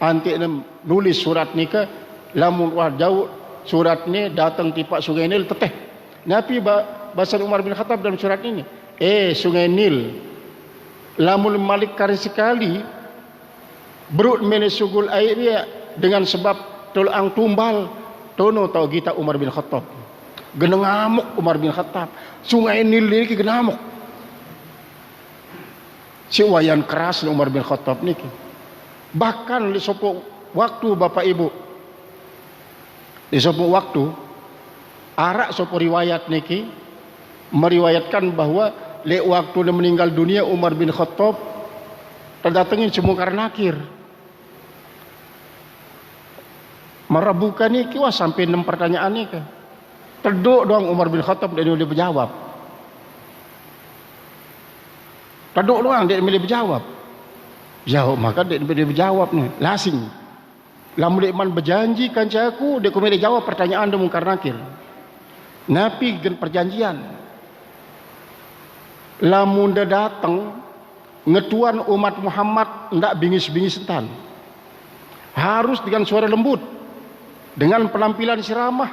Antik nulis surat nikah lamun wah jauh surat ni datang tipak Sungai Nil teteh. Nabi bahasa Umar bin Khattab dalam surat ini. Sungai Nil, lamun malik kari sekali berut mene sugul air dia dengan sebab tulang tumbal. Tono tau kita Umar bin Khattab. Geneng ngamuk Umar bin Khattab. Sungai Nil ini genamuk. Si wayan keras Umar bin Khattab niki. Bahkan di sopo waktu Bapak Ibu. Di sopo waktu arak sopo riwayat niki meriwayatkan bahwa le waktu dia meninggal dunia Umar bin Khattab terdatengin Mungkar Nakir. Merabukan niki wah sampai 6 pertanyaan niki. Terduk doang Umar bin Khattab dan dia berjawab. Terduk doang dia berjawab. Jawab maka dia berjawab nih, lasing. Lamun dia man berjanji kan aku, dia kemudian jawab pertanyaan dia Mungkar Nakir. Nabi gen perjanjian. Lamun dia datang ngetuan umat Muhammad ndak bingis-bingis entan. Harus dengan suara lembut, dengan penampilan siramah,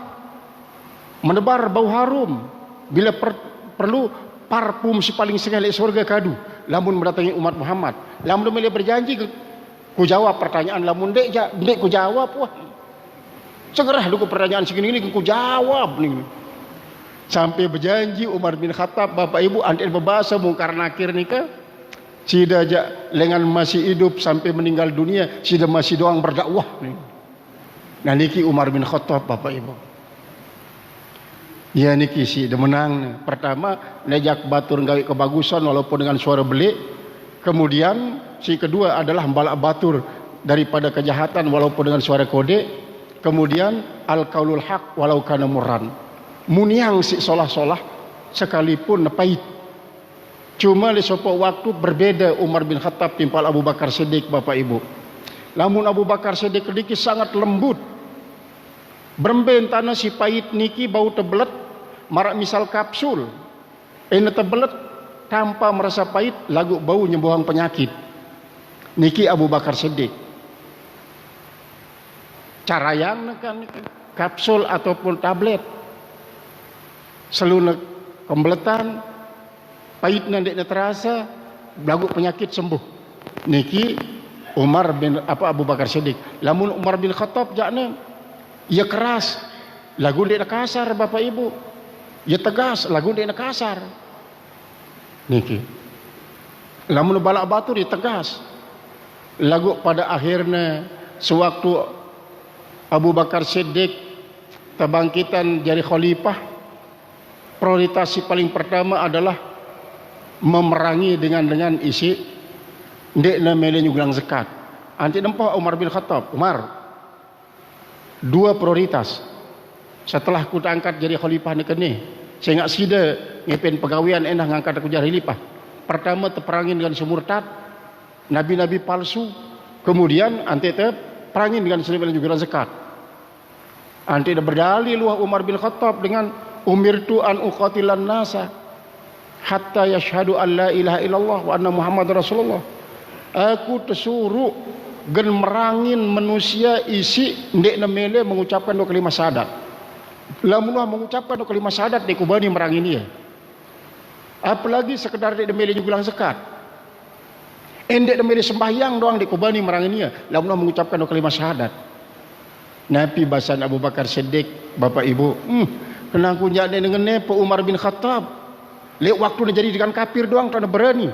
menebar bau harum. Bila perlu parfum si paling sengalai surga kadu. Lamun mendatangi umat Muhammad. Lamun dia berjanji ku jawab pertanyaan. Lamun dek ku jawab wah. Segerah dulu pertanyaan segini ini ku jawab nih. Sampai berjanji Umar bin Khattab Bapak Ibu antin berbahasa Mungkar Nakir nikah. Sida aja lengan masih hidup sampai meninggal dunia, sida masih doang berdakwah nih. Nah niki Umar bin Khattab Bapak Ibu. Ya niki si dia menang. Pertama nejak batur gawe kebagusan walaupun dengan suara belik. Kemudian si kedua adalah balak batur daripada kejahatan walaupun dengan suara kode. Kemudian al-qaulul haq walau kana murran. Muniang si solah-solah sekalipun pahit. Cuma di sopo waktu berbeda Umar bin Khattab timpal Abu Bakar Siddiq Bapak Ibu. Lamun Abu Bakar Siddiq niki sangat lembut. Beremben tanah si pahit niki bau tebelet marak misal kapsul. Ini tebelet tanpa merasa pahit lagu bau nyembuhan penyakit. Niki Abu Bakar Siddiq. Cara yang kan kapsul ataupun tablet. Selunek pembeletan pahit nanti terasa lagu penyakit sembuh. Niki Umar bin Abu Bakar Siddiq. Lamun Umar bin Khattab jakna ia keras lagu dia kasar Bapak Ibu. Ia tegas lagu dia kasar. Niki. Lamun balak batu dia tegas. Lagu pada akhirnya sewaktu Abu Bakar Siddiq terbangkitan jadi khalifah, prioritas paling pertama adalah memerangi dengan isi ndek mele nyugulang zakat. Anti nempoh Umar bin Khattab, Umar. 2 prioritas. Setelah ku angkat jadi khalifah ni kene, saya ngak sida ngepen pegawaian endah ngangkat aku jadi khalifah. Pertama terperangin dengan semurtad, nabi-nabi palsu. Kemudian anti perangin dengan selipan nyugulang zakat. Anti berdalil luah Umar bin Khattab dengan umirtu an uqatilan nasa hatta yashhadu an la ilaha illallah wa anna Muhammad Rasulullah. Aku tersuruh gen merangin manusia isi ndek nemele mengucapkan 2 kalimat syahadat. Lamun mengucapkan 2 kalimat syahadat dek kubani merangin dia. Apalagi sekedar dek nemele nyugulang zakat. Endek nemele sembahyang doang dek kubani merangin dia. Lamun mengucapkan 2 kalimat syahadat. Nabi bahasan Abu Bakar Siddiq Bapak Ibu. Kena aku jadi dengan nepo Umar bin Khattab. Lek waktu dia jadi dengan kafir doang tak berani.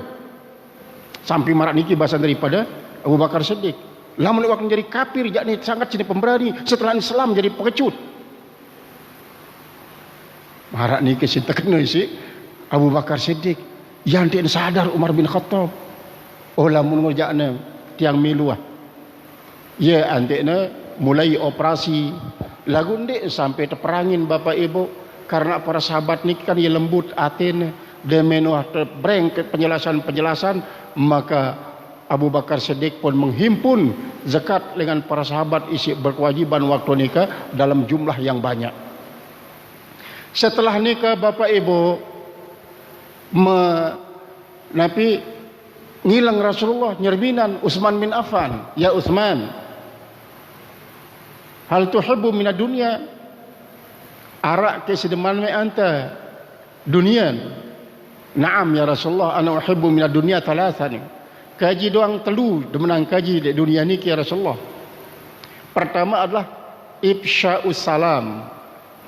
Sampai marak niki bahasan daripada Abu Bakar Siddiq. Lamun lek waktu jadi kafir jadi sangat jadi pemberani. Setelah Islam jadi pengecut. Marak niki sinta kena si Abu Bakar Siddiq. Yang dia sadar Umar bin Khattab. Oh lamun ngerjakna tiang miluah. Ya antekna mulai operasi lagu ndek sampai terperangin Bapak Ibu karena para sahabat ni kan ia lembut atin dia menuah terbreng ke penjelasan-penjelasan, maka Abu Bakar Siddiq pun menghimpun zakat dengan para sahabat isi berkewajiban waktu nikah dalam jumlah yang banyak. Setelah nikah Bapak Ibu Nabi ngilang Rasulullah nyerbinan Utsman bin Affan, ya Utsman, hal tuhibbu minad dunya? Arak ke sedeman me anta dunia. Naam ya Rasulullah, ana uhibbu minad dunya thalathan. Kaji doang telu demenang kaji di dunia ni ya Rasulullah. Pertama adalah ifsya'us salam,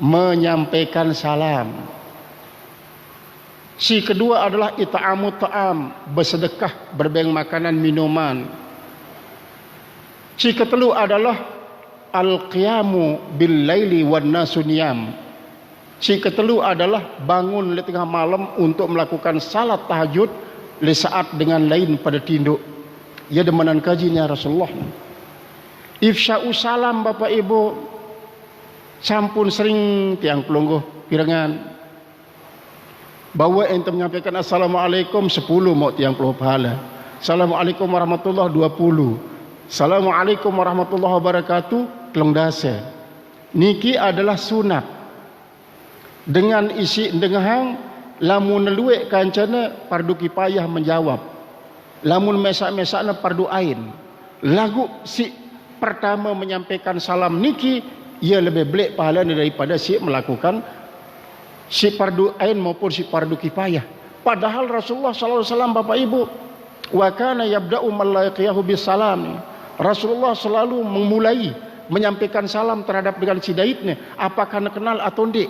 menyampaikan salam. Si kedua adalah it'amut ta'am, bersedekah, berbagi makanan minuman. Si ketelu adalah al-qiyamu bil laili wan nasu niyam. Si ketelu adalah bangun di tengah malam untuk melakukan salat tahajud li saat dengan lain pada tinduk. Ya demenan kajinya Rasulullah. Ifsya'u salam Bapak Ibu, sampun sering tiang pelungguh pirangan bahawa ente menyampaikan assalamualaikum 10 mau tiang pelungguh pahala. Assalamualaikum warahmatullahi 20. Assalamualaikum warahmatullahi wabarakatuh telung dasa. Niki adalah sunat. Dengan isi dengahang lamun neluek kancana fardu kifayah menjawab. Lamun mesak-mesakna fardu ain. Lagu si pertama menyampaikan salam niki ia lebih belek pahala daripada si melakukan si fardu ain maupun si fardu kifayah. Padahal Rasulullah sallallahu alaihi wasallam Bapak Ibu, wa kana yabda'u man la yaqiyahu bis salam. Rasulullah selalu memulai menyampaikan salam terhadap dengan si daidnya, apakah kenal atau tidak.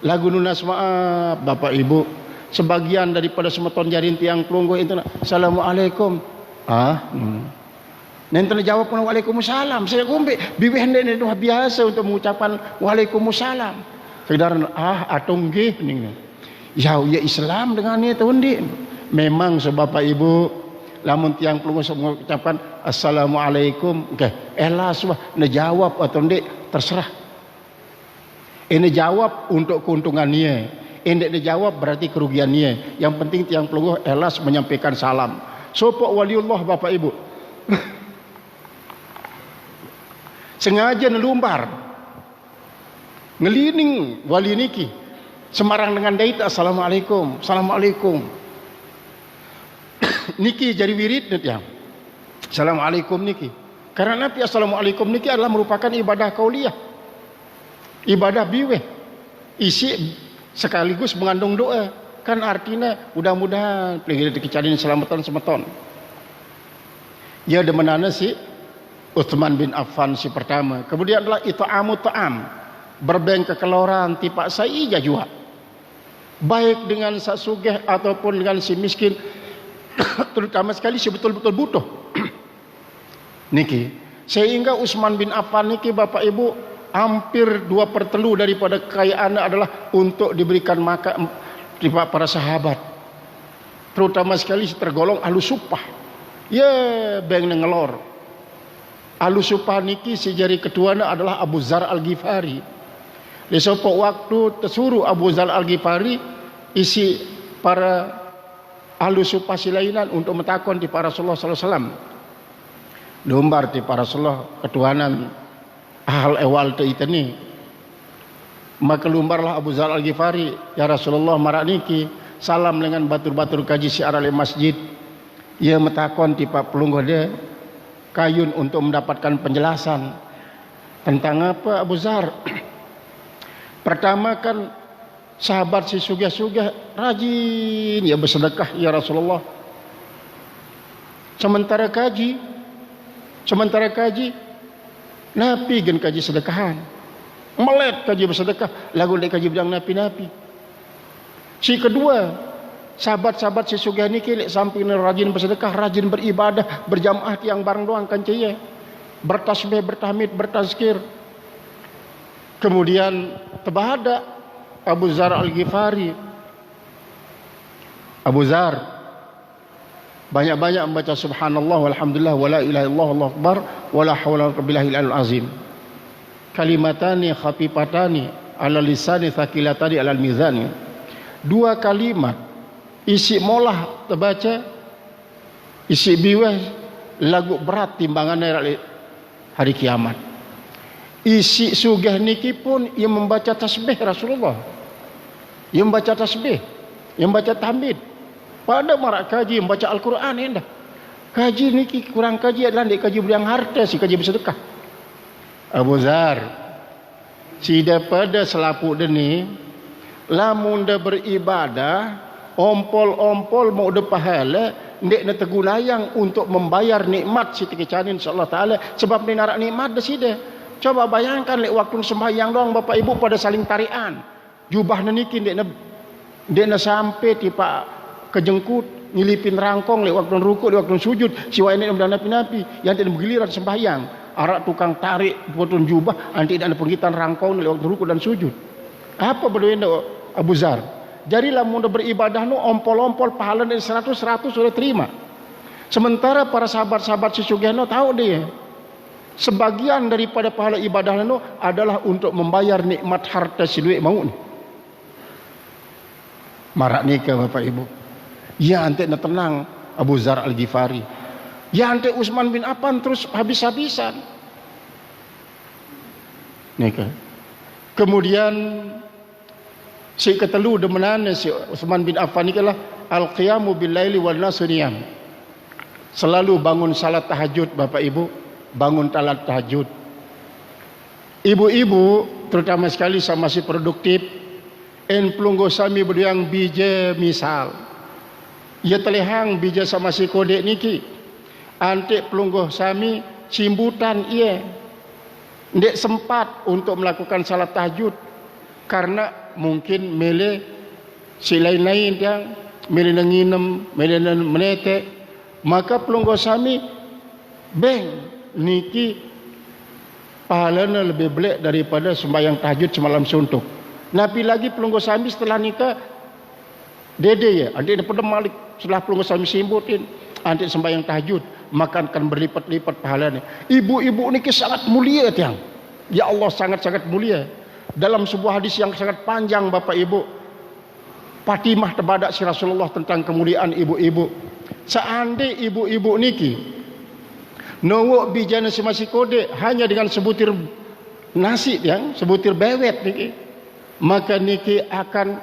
Lagu nunas maaf Bapak Ibu, sebagian daripada semeton jarin tiang pelungguh itu assalamualaikum. Nanti jawab pun waalaikumsalam. Saya kumpi bibi hendak itu biasa untuk mengucapkan waalaikumsalam. Sekedar atau nggih ning. Ya Islam dengan itu undi. Memang Bapak Ibu, lamun tiang pelungguh mengucapkan assalamualaikum, elas wah jawab atau ndik terserah. Ini jawab untuk keuntungannya, ini dijawab berarti kerugiannya. Yang penting tiang pelungguh elas menyampaikan salam. Sopok waliullah Bapak Ibu sengaja nelumbar ngelining wali niki semarang dengan dait assalamualaikum, assalamualaikum. Niki jadi wirid ya. Assalamualaikum niki. Karena Nabi assalamualaikum niki adalah merupakan ibadah qauliyah. Ibadah biweh. Isi sekaligus mengandung doa. Kan artinya mudah-mudahan pelihara dikecadin selamatan semeton. Ya demenana si Utsman bin Affan si pertama. Kemudian adalah it'amut ta'am, berbeng kekeloran tipak saija jua. Baik dengan sak sugih ataupun dengan si miskin. Terutama sekali si betul-betul butuh. Niki. Sehingga Utsman bin Affan niki Bapak Ibu hampir 2/3 daripada kekayaan adalah untuk diberikan makan kepada para sahabat. Terutama sekali tergolong ahlu supah. Ya beng ngelor. Ahlu supah niki sejari ketuanya adalah Abu Zar Al-Ghifari. Di sopok waktu tersuruh Abu Zar Al-Ghifari isi para ahlu supah silainan untuk mentakon di para Rasulullah sallallahu alaihi wasallam. Lumbar di para Rasulullah ketuanan hal ewal te itani. Maka lumbarlah Abu Zar Al-Ghifari, ya Rasulullah marak niki salam dengan batur-batur kaji siar di masjid. Ia metakon tipa pelungguh dia kayun untuk mendapatkan penjelasan tentang apa Abu Zar. Pertama kan sahabat si sugih-sugih rajin ya bersedekah ya Rasulullah. Sementara kaji Nabi gen kaji sedekahan. Melet kaji bersedekah, lagu dek kaji bidang napi-napi. Si kedua, sahabat-sahabat si sugih niki lek samping rajin bersedekah, rajin beribadah, berjamaah tiang bareng doang kan ceye. Bertasbih, bertahmid, bertazkir. Kemudian tebahada Abu Zar Al-Ghifari. Abu Zar banyak-banyak membaca subhanallah walhamdulillah wala ilaha illallah wallahu akbar wala haula wala quwwata illa billahil azim. Kalimatani khafifatani ala lisani thaqilatani alal mizani. Dua kalimat isi molah terbaca, isi biweh lagu berat timbangannya hari kiamat. Isi sugih niki pun ia membaca tasbih Rasulullah. Ia membaca tasbih, ia membaca tahmid. Pada marak kaji membaca Al-Quran indah. Kaji niki kurang kaji adalah dek kaji beriang harta si kaji bersedekah. Abu Zar si daripada selaput dia ni lamun dia beribadah ompol-ompol mau ada pahala ndek na tergulayang untuk membayar nikmat si tikecanin insyaallah taala sebab ni narak nikmat dah sida. Coba bayangkan lek waktu sembahyang doang bapak ibu pada saling tarian jubah niki ndek na sampai tipa kejengkut ngilipin rangkong lek waktu rukuk lek waktu sujud si wae nek mendana napi yang tidak bergiliran sembahyang arak tukang tarik potong jubah anti ada penggitan rangkong lek waktu rukuk dan sujud. Apa berdua Abu Zar? Jadi lamun beribadah nu ompol-ompol pahala dari 100 sudah terima. Sementara para sahabat-sahabat sesugihna tahu dia sebagian daripada pahala ibadah nu adalah untuk membayar nikmat harta si duit mau ni. Marak nikah Bapak Ibu. Ya ante na tenang Abu Zar Al-Ghifari. Ya ante Utsman bin Affan terus habis-habisan. Nikah. Kemudian si ketelu demenane si Utsman bin Affan ni adalah al-qiyamu bil laili wal nasu niyam. Selalu bangun salat tahajud Bapak Ibu, bangun salat tahajud. Ibu-ibu terutama sekali sama si produktif en pelunggo sami berdiang bija misal. Ia telehang bija sama si kodek niki. Antek pelunggo sami simbutan ia. Ndek sempat untuk melakukan salat tahajud karena mungkin mele si lain-lain yang mele nginem mele menete maka pelunggo sami beng niki pahalanya lebih belek daripada sembahyang tahajud semalam suntuk. Nabi lagi pelunggo sami setelah nikah dede ya adik dapat malik setelah pelunggo sami simbutin adik sembahyang tahajud maka akan berlipat-lipat pahalanya. Ibu-ibu niki sangat mulia tiang. Ya Allah sangat-sangat mulia. Dalam sebuah hadis yang sangat panjang Bapak Ibu, Fatimah terbadak si Rasulullah tentang kemuliaan ibu-ibu. Seandainya ibu-ibu niki nowok bijana semasi kode hanya dengan sebutir nasi yang sebutir bewet niki, maka niki akan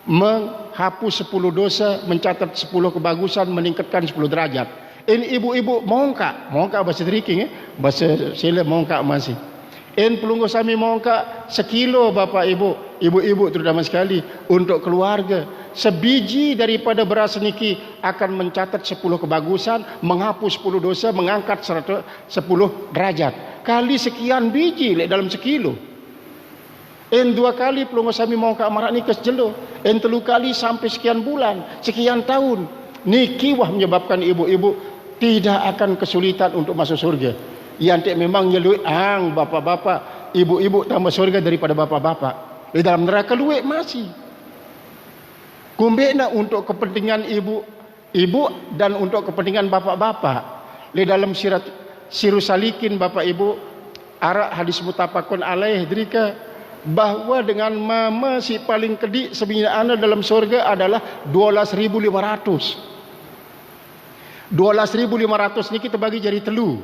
menghapus 10 dosa, mencatat 10 kebagusan, meningkatkan 10 derajat. Ini ibu-ibu mongka bahasa Teriking bahasa Sela mongka masih. En pelunggu sami mongka sekilo Bapak Ibu, ibu-ibu terutama sekali untuk keluarga. Sebiji daripada beras niki akan mencatat 10 kebagusan, menghapus 10 dosa, mengangkat 10 derajat. Kali sekian biji dalam sekilo. En 2 kali pelunggu sami mongka marak niki sejelo. En 3 kali sampai sekian bulan, sekian tahun. Niki wah menyebabkan ibu-ibu tidak akan kesulitan untuk masuk surga. Yang memang nyeluit bapak-bapak, ibu-ibu tambah surga daripada bapak-bapak. Di dalam neraka luit masih. Kumbekna untuk kepentingan ibu dan untuk kepentingan bapak-bapak. Di dalam Sirus Salikin Bapak Ibu, arak hadis mutafaqun alaih drika bahwa dengan mama si paling kedik sebina dalam surga adalah 12.500. 12.500 ni kita bagi jadi telu.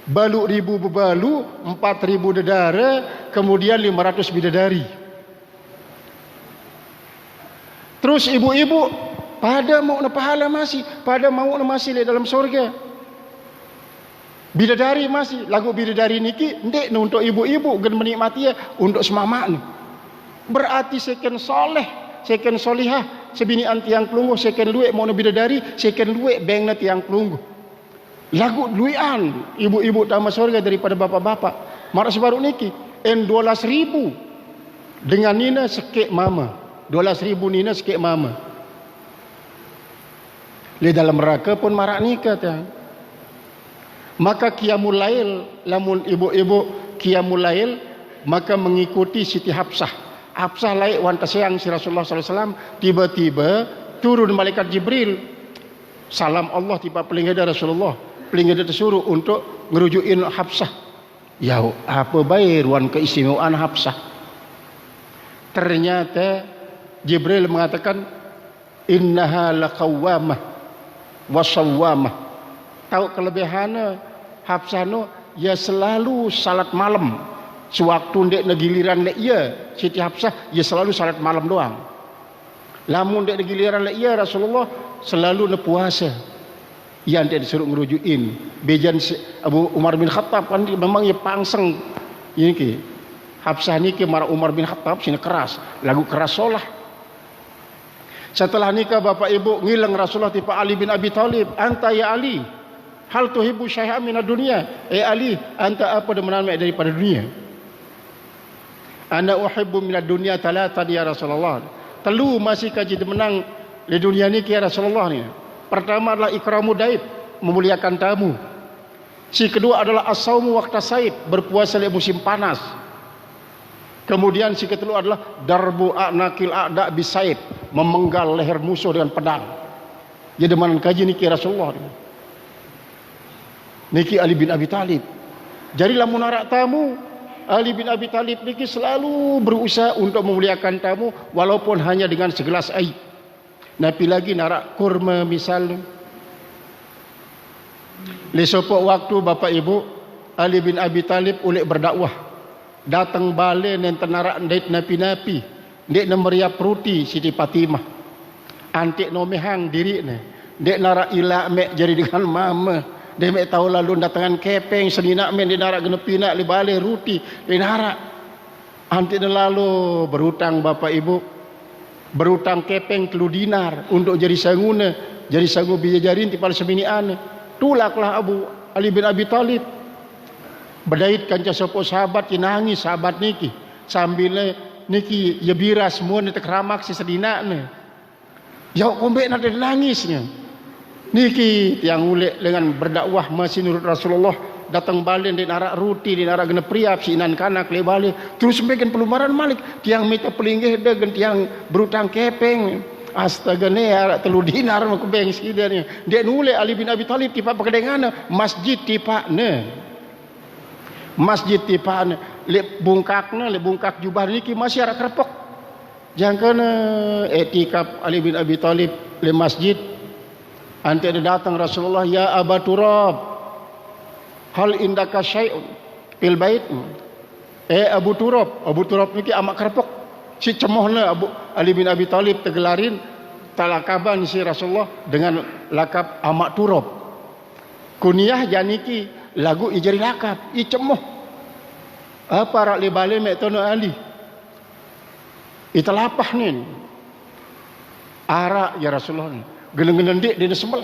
Balu ribu bebalu, 4.000 dedara, kemudian 500 bidadari. Terus ibu-ibu pada mau pahala masih, pada mau masih di dalam surga. Bidadari masih, lagu bidadari niki ndek untuk ibu-ibu gen menikmati ya untuk semamak ni. Berarti seken soleh, seken solihah, sebinian tiang pelungguh, seken luek mau bidadari, seken luek beng na tiang pelungguh. Lagu luian ibu-ibu tambah surga daripada bapak-bapak. Marak sebaru niki en 12.000 dengan nina sekek mama. 12.000 nina sekek mama. Di dalam neraka pun marak nikah tiang. Maka qiyamul lail lamun ibu-ibu qiyamul lail maka mengikuti Siti Hafsah. Hafsah laik wan tasayang si Rasulullah sallallahu alaihi wasallam tiba-tiba turun malaikat Jibril. Salam Allah tiba pelingada Rasulullah. Pelingada tersuruh untuk ngerujukin Hafsah. Ya apa baik ruan keistimewaan Hafsah. Ternyata Jibril mengatakan innaha laqawwamah wasawwamah. Tahu kelebihannya Hafsah no ya selalu salat malam. Sewaktu ndek negiliran lek ia Siti Hafsah ya selalu salat malam doang. Lamun ndek negiliran lek ia Rasulullah selalu puasa. Yang dia disuruh ngerujukin bejan Abu Umar bin Khattab kan memang ya pangseng ini ki Hafsah niki marah Umar bin Khattab sini keras, lagu keras solah. Setelah nikah bapak ibu ngilang Rasulullah tipe Ali bin Abi Thalib, anta ya Ali, hal tuhibbu syai'an minad dunya? Ali, anta apa demenan daripada dunia? Ana uhibbu minad dunya talatan ya Rasulullah. Telu masih kaji demenang di dunia ni ya Rasulullah ni. Pertama adalah ikramu daib, memuliakan tamu. Si kedua adalah as-saumu waqta saib, berpuasa di musim panas. Kemudian si kedua adalah darbu a'naqil a'da bisaib, memenggal leher musuh dengan pedang. Jadi demenan kaji niki Rasulullah. Niki Ali bin Abi Thalib. Jadilah munarak tamu. Ali bin Abi Thalib niki selalu berusaha untuk memuliakan tamu walaupun hanya dengan segelas air. Nabi lagi narak kurma misalnya. Lesopok waktu bapak ibu Ali bin Abi Thalib ulik berdakwah. Datang balik dan tenarak ndait napi-napi. Ndek nemeriap ruti Siti Fatimah. Antik nomehang diri ni. Ndek narak ilak mek jadi dengan mama. Dia mek tahu lalu datangan kepeng senina men dia narak genepi nak li balik ruti. Dia narak. Antik lalu berhutang bapak ibu. Berhutang kepeng 3 dinar untuk jadi sanguna. Jadi sangu bija jarin tipal seminian. Tulaklah Abu Ali bin Abi Thalib. Berdait kanca sopo sahabat ki nangis sahabat niki sambil niki ya bira semua ni tekramak si sedina ne. Jauh kombek nak nangisnya. Niki tiang ulek dengan berdakwah masih nurut Rasulullah datang balik di narak ruti di narak gena priap si inan kanak le balik terus meken pelumaran malik tiang minta pelinggih dengan tiang berutang kepeng. Astaga ne arak 3 dinar mak beng sidanya. Dia nulek Ali bin Abi Thalib tipa pakedengana masjid tipa ne. Masjid tipaan le bungkak jubah niki masih ada kerpok. Jangan etikap Ali bin Abi Thalib le masjid. Ante datang Rasulullah, ya Aba Turab, hal indaka syai'un fil bait? Abu Turab niki amak kerpok. Si cemohna Abu Ali bin Abi Thalib tegelarin talakaban si Rasulullah dengan lakab amak Turab. Kunyah janiki lagu ijari lakap icemoh apa rak le bale mek tono Ali italapah nin arak ya Rasulullah geneng-geneng dik dia sembel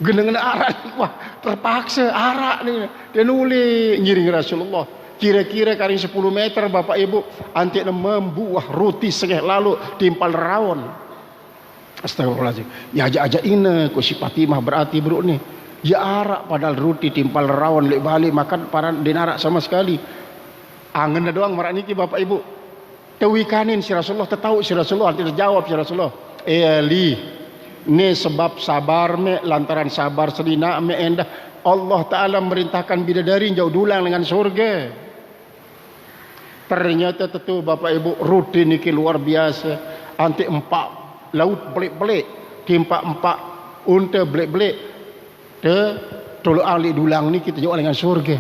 geneng-geneng arak wah terpaksa arak ni dia nuli ngiring Rasulullah kira-kira kari 10 meter bapak ibu antik membuah roti setengah lalu timpal rawon. Astagfirullahaladzim ya ajak-ajak ina ku si Fatimah berarti bro ni ya arak padahal ruti timpal rawon lek balik makan para dinarak sama sekali. Angen doang marak niki bapak ibu. Tewikanin si Rasulullah tetau si Rasulullah tidak jawab si Rasulullah. Ali ni sebab sabar me lantaran sabar sedina me endah Allah taala merintahkan bidadari jauh dulang dengan surga. Ternyata tentu bapak ibu ruti niki luar biasa. Antik 4 laut belik-belik timpa 4 unta belik-belik. Tolong ahli dulang ni kita jawab dengan surga.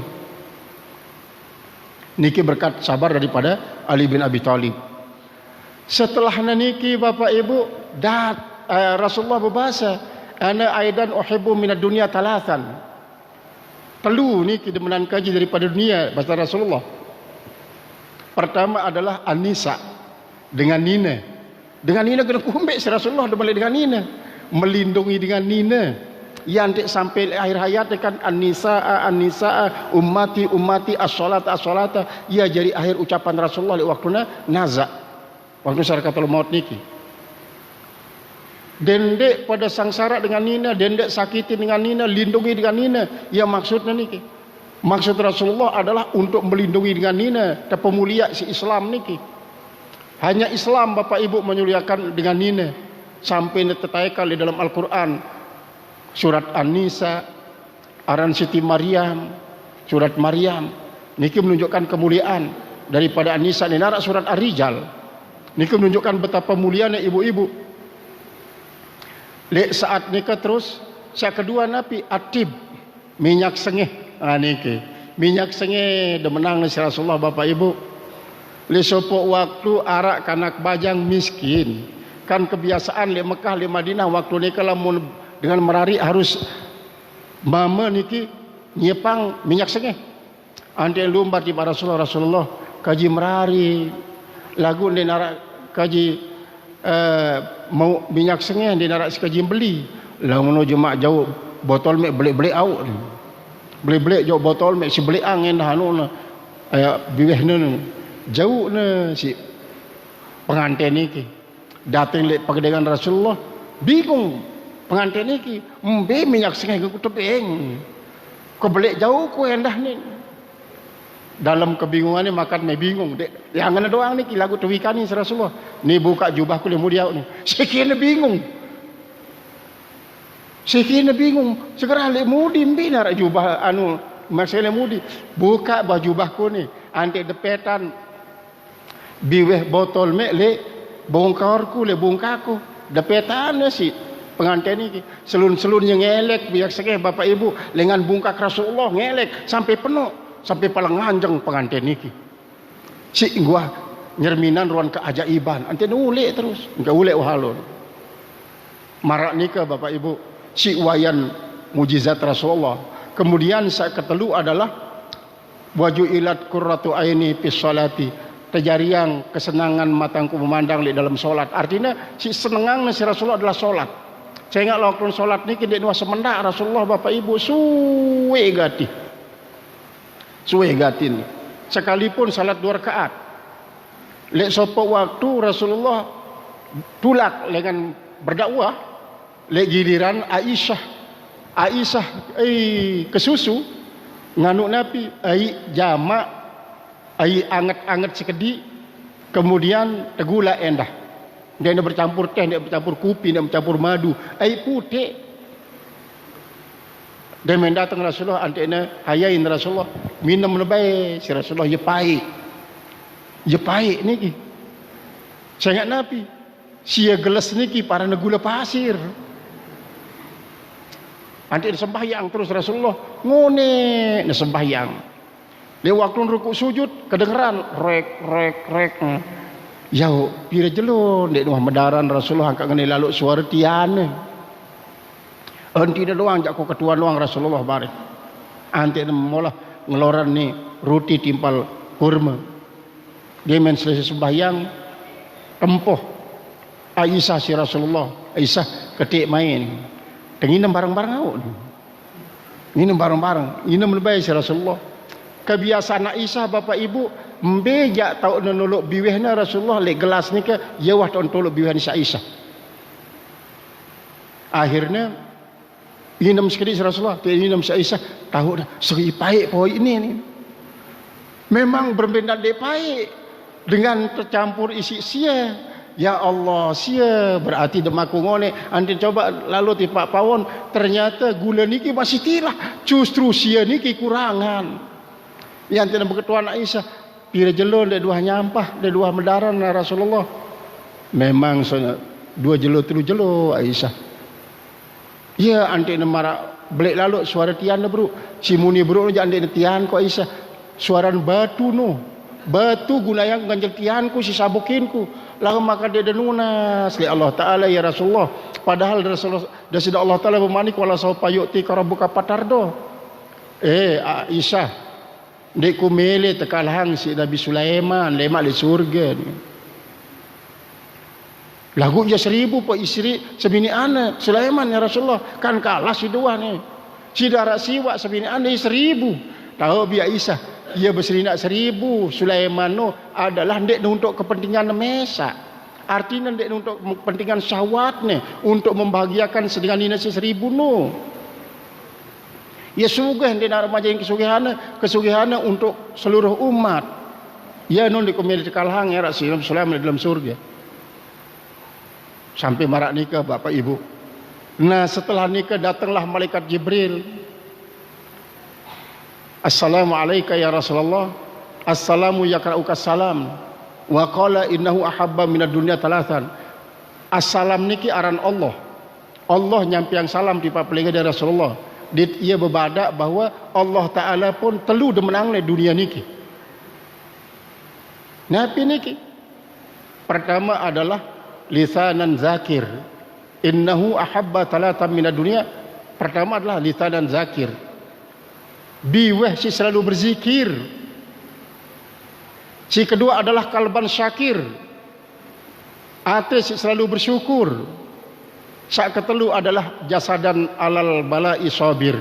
Niki berkat sabar daripada Ali bin Abi Thalib. Setelah niki bapak ibu Rasulullah berbahasa ana aidan uhibbu minad dunya talatan. Telu niki demenan kaji daripada dunia bahasa Rasulullah. Pertama adalah Anisa dengan Nina. Dengan Nina kena kumbek si Rasulullah dengan Nina. Melindungi dengan Nina. Yang sampai akhir hayat kan an-nisaa ummati as-salata ia jadi akhir ucapan Rasulullah di waktuna naza waktu syarakatul maut niki dendek pada sangsara dengan Nina dendek sakiti dengan Nina lindungi dengan Nina ya maksudnya niki maksud Rasulullah adalah untuk melindungi dengan Nina terpemulia si Islam niki hanya Islam bapak ibu memuliakan dengan Nina sampai ditetaikan di dalam Al-Quran surat An-Nisa, aran Siti Maryam, surat Maryam. Niki menunjukkan kemuliaan daripada An-Nisa ni narak surat Ar-Rijal. Niki menunjukkan betapa mulianya ibu-ibu. Lek saat nikah terus, yang kedua Nabi atib minyak sengih. Niki minyak sengih demenang si Rasulullah bapak ibu. Le sopok waktu arak kanak bajang miskin. Kan kebiasaan le Mekah le Madinah waktu nikah lamun dengan merari harus mama niki nyepang minyak sengih. Ande lumbar di Rasulullah kaji merari lagu dia narak kaji mau minyak sengeh dia narak kaji beli lah menuju mak jauh botol mek beli-beli au beli-beli jauh botol mek si beli angin hanu na aya biwehna jauh na si pengantin iki datang lek pagedangan Rasulullah bingung pengantin iki mbe minyak sengeh ku tepeng ko beli jauh ku endah ni dalam kebingungan ni makan me bingung dek yang ngana doang ni lagu tuwikani Rasulullah ni buka jubah ku le mudia ni sikina bingung segera le mudi mbi narak jubah anu maksele mudi buka baju jubahku ni ante depetan biweh botol mek le bongkarku le bongkaku depetan si pengantin ni selun-selun yang ngelek biar sekeh bapak ibu dengan bungkak Rasulullah ngelek sampai penuh sampai palang anjang pengantin ni si gua nyerminan ruan keajaiban ante ulek terus enggak ulek wahalun marak nikah bapak ibu si wayan mujizat Rasulullah. Kemudian saat ketelu adalah waju ilat qurratu aini fi sholati terjariang kesenangan mataku memandang di dalam solat. Artinya si senengang si Rasulullah adalah solat. Saya ingat waktu solat ni kita dua semendak Rasulullah bapak ibu suwe gati ni. Sekalipun salat 2 rakaat. Lek sopo waktu Rasulullah tulak dengan berdakwah. Lek giliran Aisyah kesusu nganuk napi jamak anget-anget sekedi kemudian tegula endah dia bercampur teh dia bercampur kopi dia bercampur madu putih dan mendatang Rasulullah antena hayain Rasulullah minum lebay si Rasulullah je pahit niki saya ingat napi sia gelas niki para negula pasir nanti sembahyang terus Rasulullah ngone sembahyang dia waktu rukuk sujud kedengeran rek yau pira jelo dek nuah medaran Rasulullah angkat ngene lalu suara tian tidak doang jak ko ketua doang Rasulullah bare anti molah ngeloran ni roti timpal kurma dia men selesai sembahyang tempoh Aisyah si Rasulullah Aisyah ketik main tenginam bareng-bareng awak minum bareng-bareng minum lebay si Rasulullah kebiasaan Aisyah bapak ibu mbejak tau nolok biwehna Rasulullah lek gelas ni ke yawah tau tolok biwehna si Aisyah akhirnya minum sekali si Rasulullah minum si Aisyah tahu dah seri pahit pohon ini memang berbeda dek pahit dengan tercampur isi sia. Ya Allah sia berarti demaku ngone ante coba lalu tipak pawon ternyata gula niki masih tilah justru sia niki kurangan yang tidak berketuan Aisyah pira jelon dia dua nyampah dia dua medaran Rasulullah memang 2 jelo 3 jelo Aisyah ya ante nemara belek lalu suara tian bro si muni bro jangan dia tian ko Aisyah suaran batu batu gunayang ganjel tianku si sabukinku lalu maka dia denuna sli Allah Ta'ala ya Rasulullah padahal Rasulullah dah sudah Allah Ta'ala bermanik wala saupayuti karabuka patardo Aisyah deku mele tekalhang si Nabi Sulaiman lemak di surga ni lagu je 1000 po isteri sebini anak Sulaiman ya Rasulullah kan kalah si dua ni si darat siwak sebini anak 1000 tahu biar Aisyah ia berserinak 1000 Sulaiman no adalah ndek untuk kepentingan mesa artinya ndek untuk kepentingan syahwat ni untuk membahagiakan sedang nina 1000 no ia sugih dia nak remajain kesugihan untuk seluruh umat ia non dikomel kalhang ya Rasulullah Sulaiman dalam surga sampai marak nikah bapak ibu nah setelah nikah datanglah malaikat Jibril Assalamualaikum ya Rasulullah Assalamu yakra'uka salam wa qala innahu ahabba minad dunya talatan Assalam niki aran Allah nyampiang salam di papelinga dari Rasulullah ia berbadak bahwa Allah Ta'ala pun telu demenang le dunia niki napi niki pertama adalah lisanan zakir innahu ahabba talatan minad dunya pertama adalah lisanan zakir biweh si selalu berzikir Si kedua adalah kalban syakir, ate si selalu bersyukur. Sak ketelu adalah jasadan alal bala'i sabir,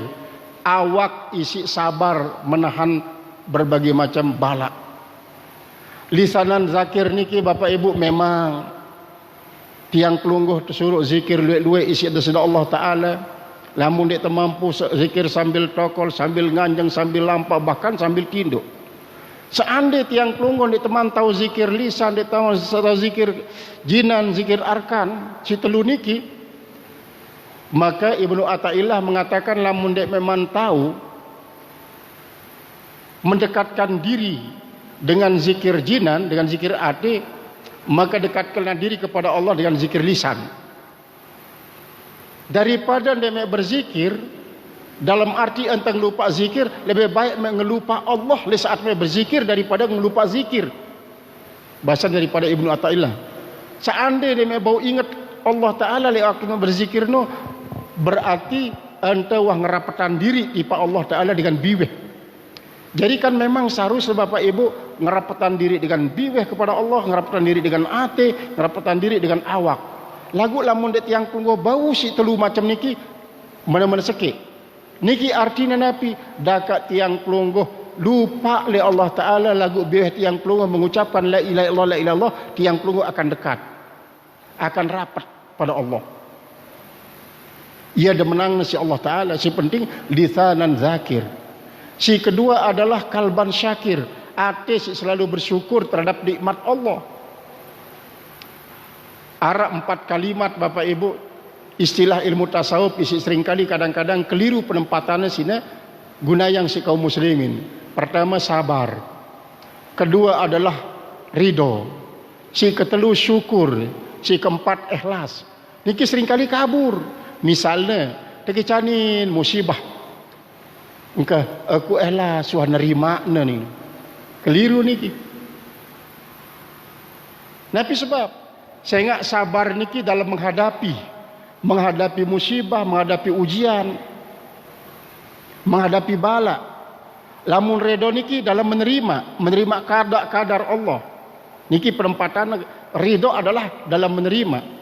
awak isi sabar menahan berbagai macam bala. Lisanan zakir niki Bapak Ibu memang tiang pelungguh tersuruh zikir luwe-luwe isi desda Allah Ta'ala. Lamun dia mampu zikir sambil tokol, sambil nganjeng, sambil lampau, bahkan sambil tinduk. Seandainya tiang pelungguh dia teman tahu zikir lisan, dia tahu zikir jinan, zikir arkan, si telu niki, maka Ibnu Athaillah mengatakan lamun dia memang tahu mendekatkan diri dengan zikir jinan, dengan zikir ati, maka dekatkanlah diri kepada Allah dengan zikir lisan. Daripada dia berzikir dalam arti entang lupa zikir, lebih baik mengelupa Allah di saat berzikir daripada mengelupa zikir. Bahasa daripada Ibnu Athaillah. Seandainya dia bau ingat Allah Ta'ala lewat berzikir no, berarti ente wah ngerapatan diri ipa Allah Ta'ala dengan biweh. Jadi kan memang seharusnya Bapak Ibu ngerapatan diri dengan biweh kepada Allah, ngerapatan diri dengan ate, ngerapatan diri dengan awak. Lagu lamun det yang tunggu bau si telu macam niki mana-mana sekik. Niki artinya napi dakat tiang pelungguh lupa le Allah Ta'ala lagu biweh tiang pelungguh mengucapkan la ilaha illallah, la ilaha illallah, tiang pelungguh akan dekat, akan rapat pada Allah. Ia demenang si Allah Ta'ala. Si penting lisanan zakir. Si kedua adalah kalban syakir, ate si selalu bersyukur terhadap nikmat Allah. Arab 4 kalimat Bapak Ibu, istilah ilmu tasawuf isi seringkali kadang-kadang keliru penempatannya sini guna yang si kaum muslimin. Pertama sabar, kedua adalah ridho, si ketelu syukur, si keempat ikhlas. Niki seringkali kabur. Misalnya tekicanin musibah, engkau aku ikhlas suah nerima ni, keliru niki. Tapi sebab saya enggak sabar niki dalam menghadapi musibah, menghadapi ujian, menghadapi bala. Lamun redo niki dalam menerima kadar Allah. Niki penempatan ridho adalah dalam menerima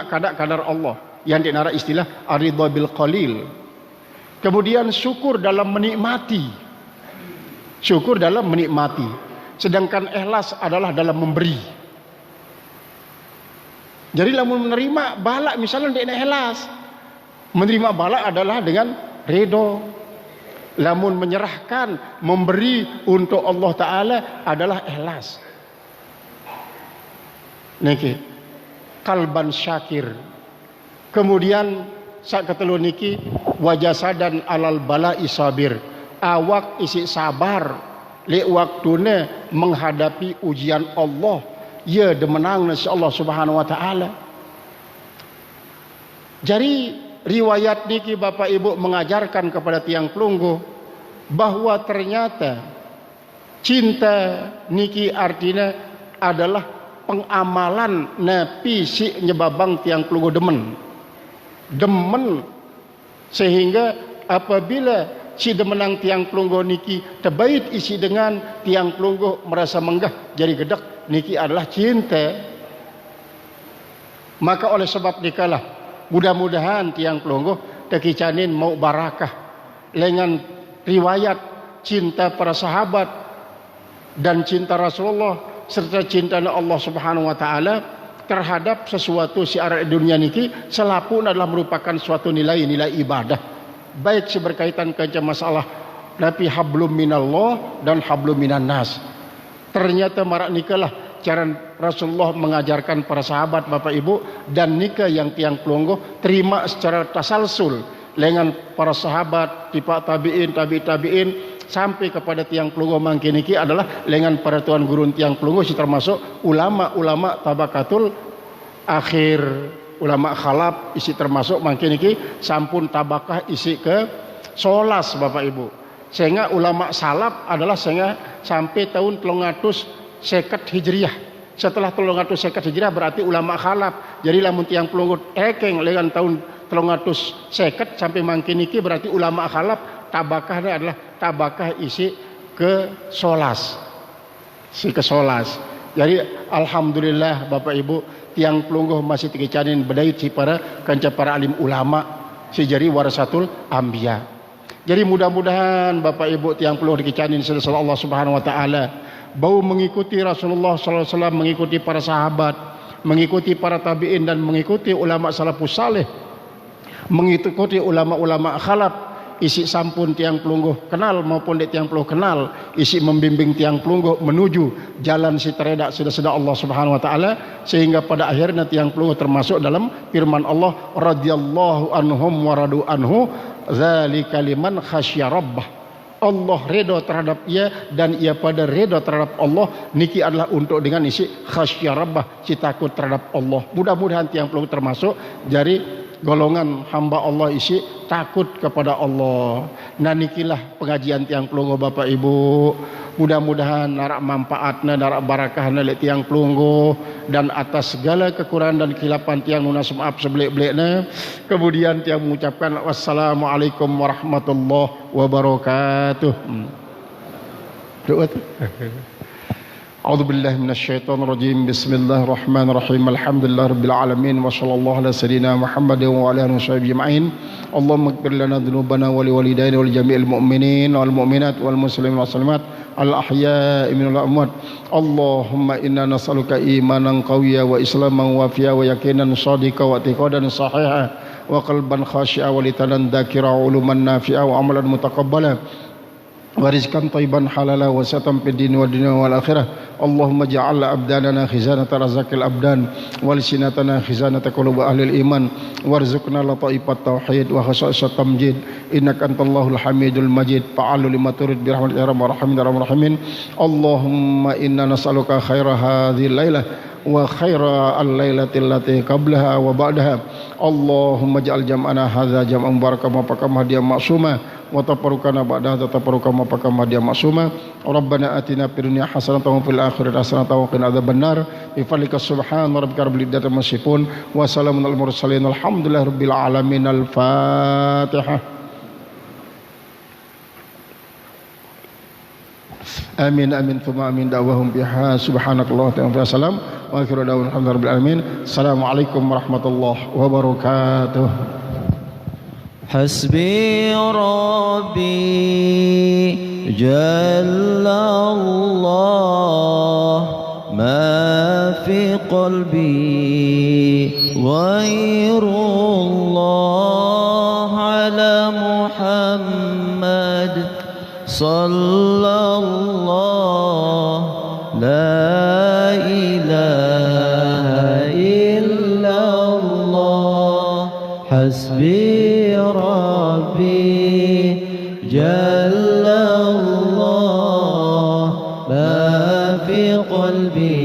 kadar Allah yang dinara istilah aridho bil qalil. Kemudian syukur dalam menikmati, sedangkan ikhlas adalah dalam memberi. Jadi lamun menerima bala misalnya dia ikhlas, menerima bala adalah dengan ridho. Lamun menyerahkan, memberi untuk Allah Ta'ala adalah ikhlas. Niki kalban syakir. Kemudian sak ketelu niki wajasadan alal bala'i sabir, awak isi sabar li waktune menghadapi ujian Allah, ya demenang nasi Allah Subhanahu wa taala. Jadi riwayat niki Bapak Ibu mengajarkan kepada tiang pelungguh bahwa ternyata cinta niki artinya adalah pengamalan napi si nyebabang tiang pelungguh demen sehingga apabila si demenang tiang pelungguh niki terbaik isi dengan tiang pelungguh merasa menggah jadi gedek, niki adalah cinta. Maka oleh sebab nikalah mudah-mudahan tiang pelungguh tekicanin mau barakah dengan riwayat cinta para sahabat dan cinta Rasulullah serta cinta Allah Subhanahu wa taala terhadap sesuatu siar dunia niki selapun adalah merupakan suatu nilai-nilai ibadah, baik berkaitan dengan masalah nabi hablum minallah dan hablum minan nas. Ternyata marak nikalah cara Rasulullah mengajarkan para sahabat Bapak Ibu, dan nikah yang tiang pelungguh terima secara tasalsul dengan para sahabat tiba tabiin sampai kepada tiang pelungguh mangkin niki adalah dengan para tuan guru tiang pelungguh si termasuk ulama-ulama tabakatul akhir, ulama khalaf isi termasuk mangkin niki sampun tabakah isi ke 11 Bapak Ibu. Sehingga ulama salaf adalah sehingga sampai tahun 350 Hijriah. Setelah 350 Hijriah berarti ulama khalaf. Jadi lamun tiang pelungguh ekeng dengan tahun 350 sampai mangkin niki berarti ulama khalaf tabakahnya adalah tabakah isi ke 11. si kesolas. Jadi alhamdulillah Bapak Ibu tiang pelungguh masih dikecanin bedait si para kanca para alim ulama si jari warasatul anbiya. Jadi mudah-mudahan Bapak Ibu tiang pelungguh dikecanin sallallahu Allah Subhanahu wa taala bau mengikuti Rasulullah sallallahu alaihi wasallam, mengikuti para sahabat, mengikuti para tabi'in dan mengikuti ulama salafus saleh, mengikuti ulama-ulama khalaf, isi sampun tiang pelungguh kenal maupun di tiang pelungguh kenal, isi membimbing tiang pelungguh menuju jalan si teredak sudah Allah Subhanahu wa taala, sehingga pada akhirnya tiang pelungguh termasuk dalam firman Allah radhiyallahu anhum wa radu anhu zalika liman khasyya rabbah. Allah redha terhadap ia dan ia pada redha terhadap Allah, niki adalah untuk dengan isi khasyya rabbah, si takut terhadap Allah. Mudah-mudahan tiang pelungguh termasuk dari golongan hamba Allah isi takut kepada Allah. Nah nikilah pengajian tiang pelungguh Bapak Ibu. Mudah-mudahan narak manfaatna, narak barakahna lek tiang pelungguh, dan atas segala kekurangan dan khilapan tiang nunas maaf sebelik-belikna. Kemudian tiang mengucapkan wassalamualaikum warahmatullahi wabarakatuh. Doa tu. A'udzu billahi minasyaitonir rajim. Bismillahirrahmanirrahim. Alhamdulillahirabbil alamin wa sallallahu ala sayyidina Muhammadin wa ala alihi washabbihi ajmain. Allahumma ighfir lana dhunubana wa liwalidayna wa lijami'il mu'minin wal mu'minat wal muslimin wal muslimat al ahya'i minal amwat. Allahumma inna nas'aluka imanan qawiyya wa islaman wafiya wa yaqinan shadiqa wa i'tiqadan sahiha wa qalban khashi'a wa lisanan dzakira wa uluman nafi'a wa amalan mutaqabbala wa rizqan thayyiban halala wa satan fid dini wad dunya wal akhirah. Allahumma ja'al abdanana khizanata razaqil abdan wal sinatana khizanata qulub ahli iman warzuqna lataifat tauhid wa khasa'isat tamjid innaka antallahul hamidul majid fa'alu lima turid bi rahmatika ya arhamar rahimin. Allahumma inna nas'aluka khaira hadhil lailah wa khaira al-lailati allati qablaha wa ba'daha. Allahumma ja'al jam'ana hadza jam'an barakan wa fakam hadiyan ma'suma wa tafarruqana ba'da tafarruqan wa fakam hadiyan ma'suma. Rabbana atina fid dunya hasanatan wa fil akhirati hasanatan wa qina adzabannar. Bi fadlika subhana rabbika rabbil izzati amma yasifun wa salamun alal mursalin alhamdulillahi rabbil alamin. Al-Fatihah. Amin amin thumma amin da'wahum biha subhanakallah wa salam wa akhiru da'wana alhamdulillahi rabbil alamin. Assalamualaikum warahmatullahi wabarakatuh. Hasbi Rabbi Jalla Allah ma fi qalbi ghairullah ala Muhammad sallallahu la ilaha illallah. Hasbi Rabbi Jalla Allah ma fi qalbi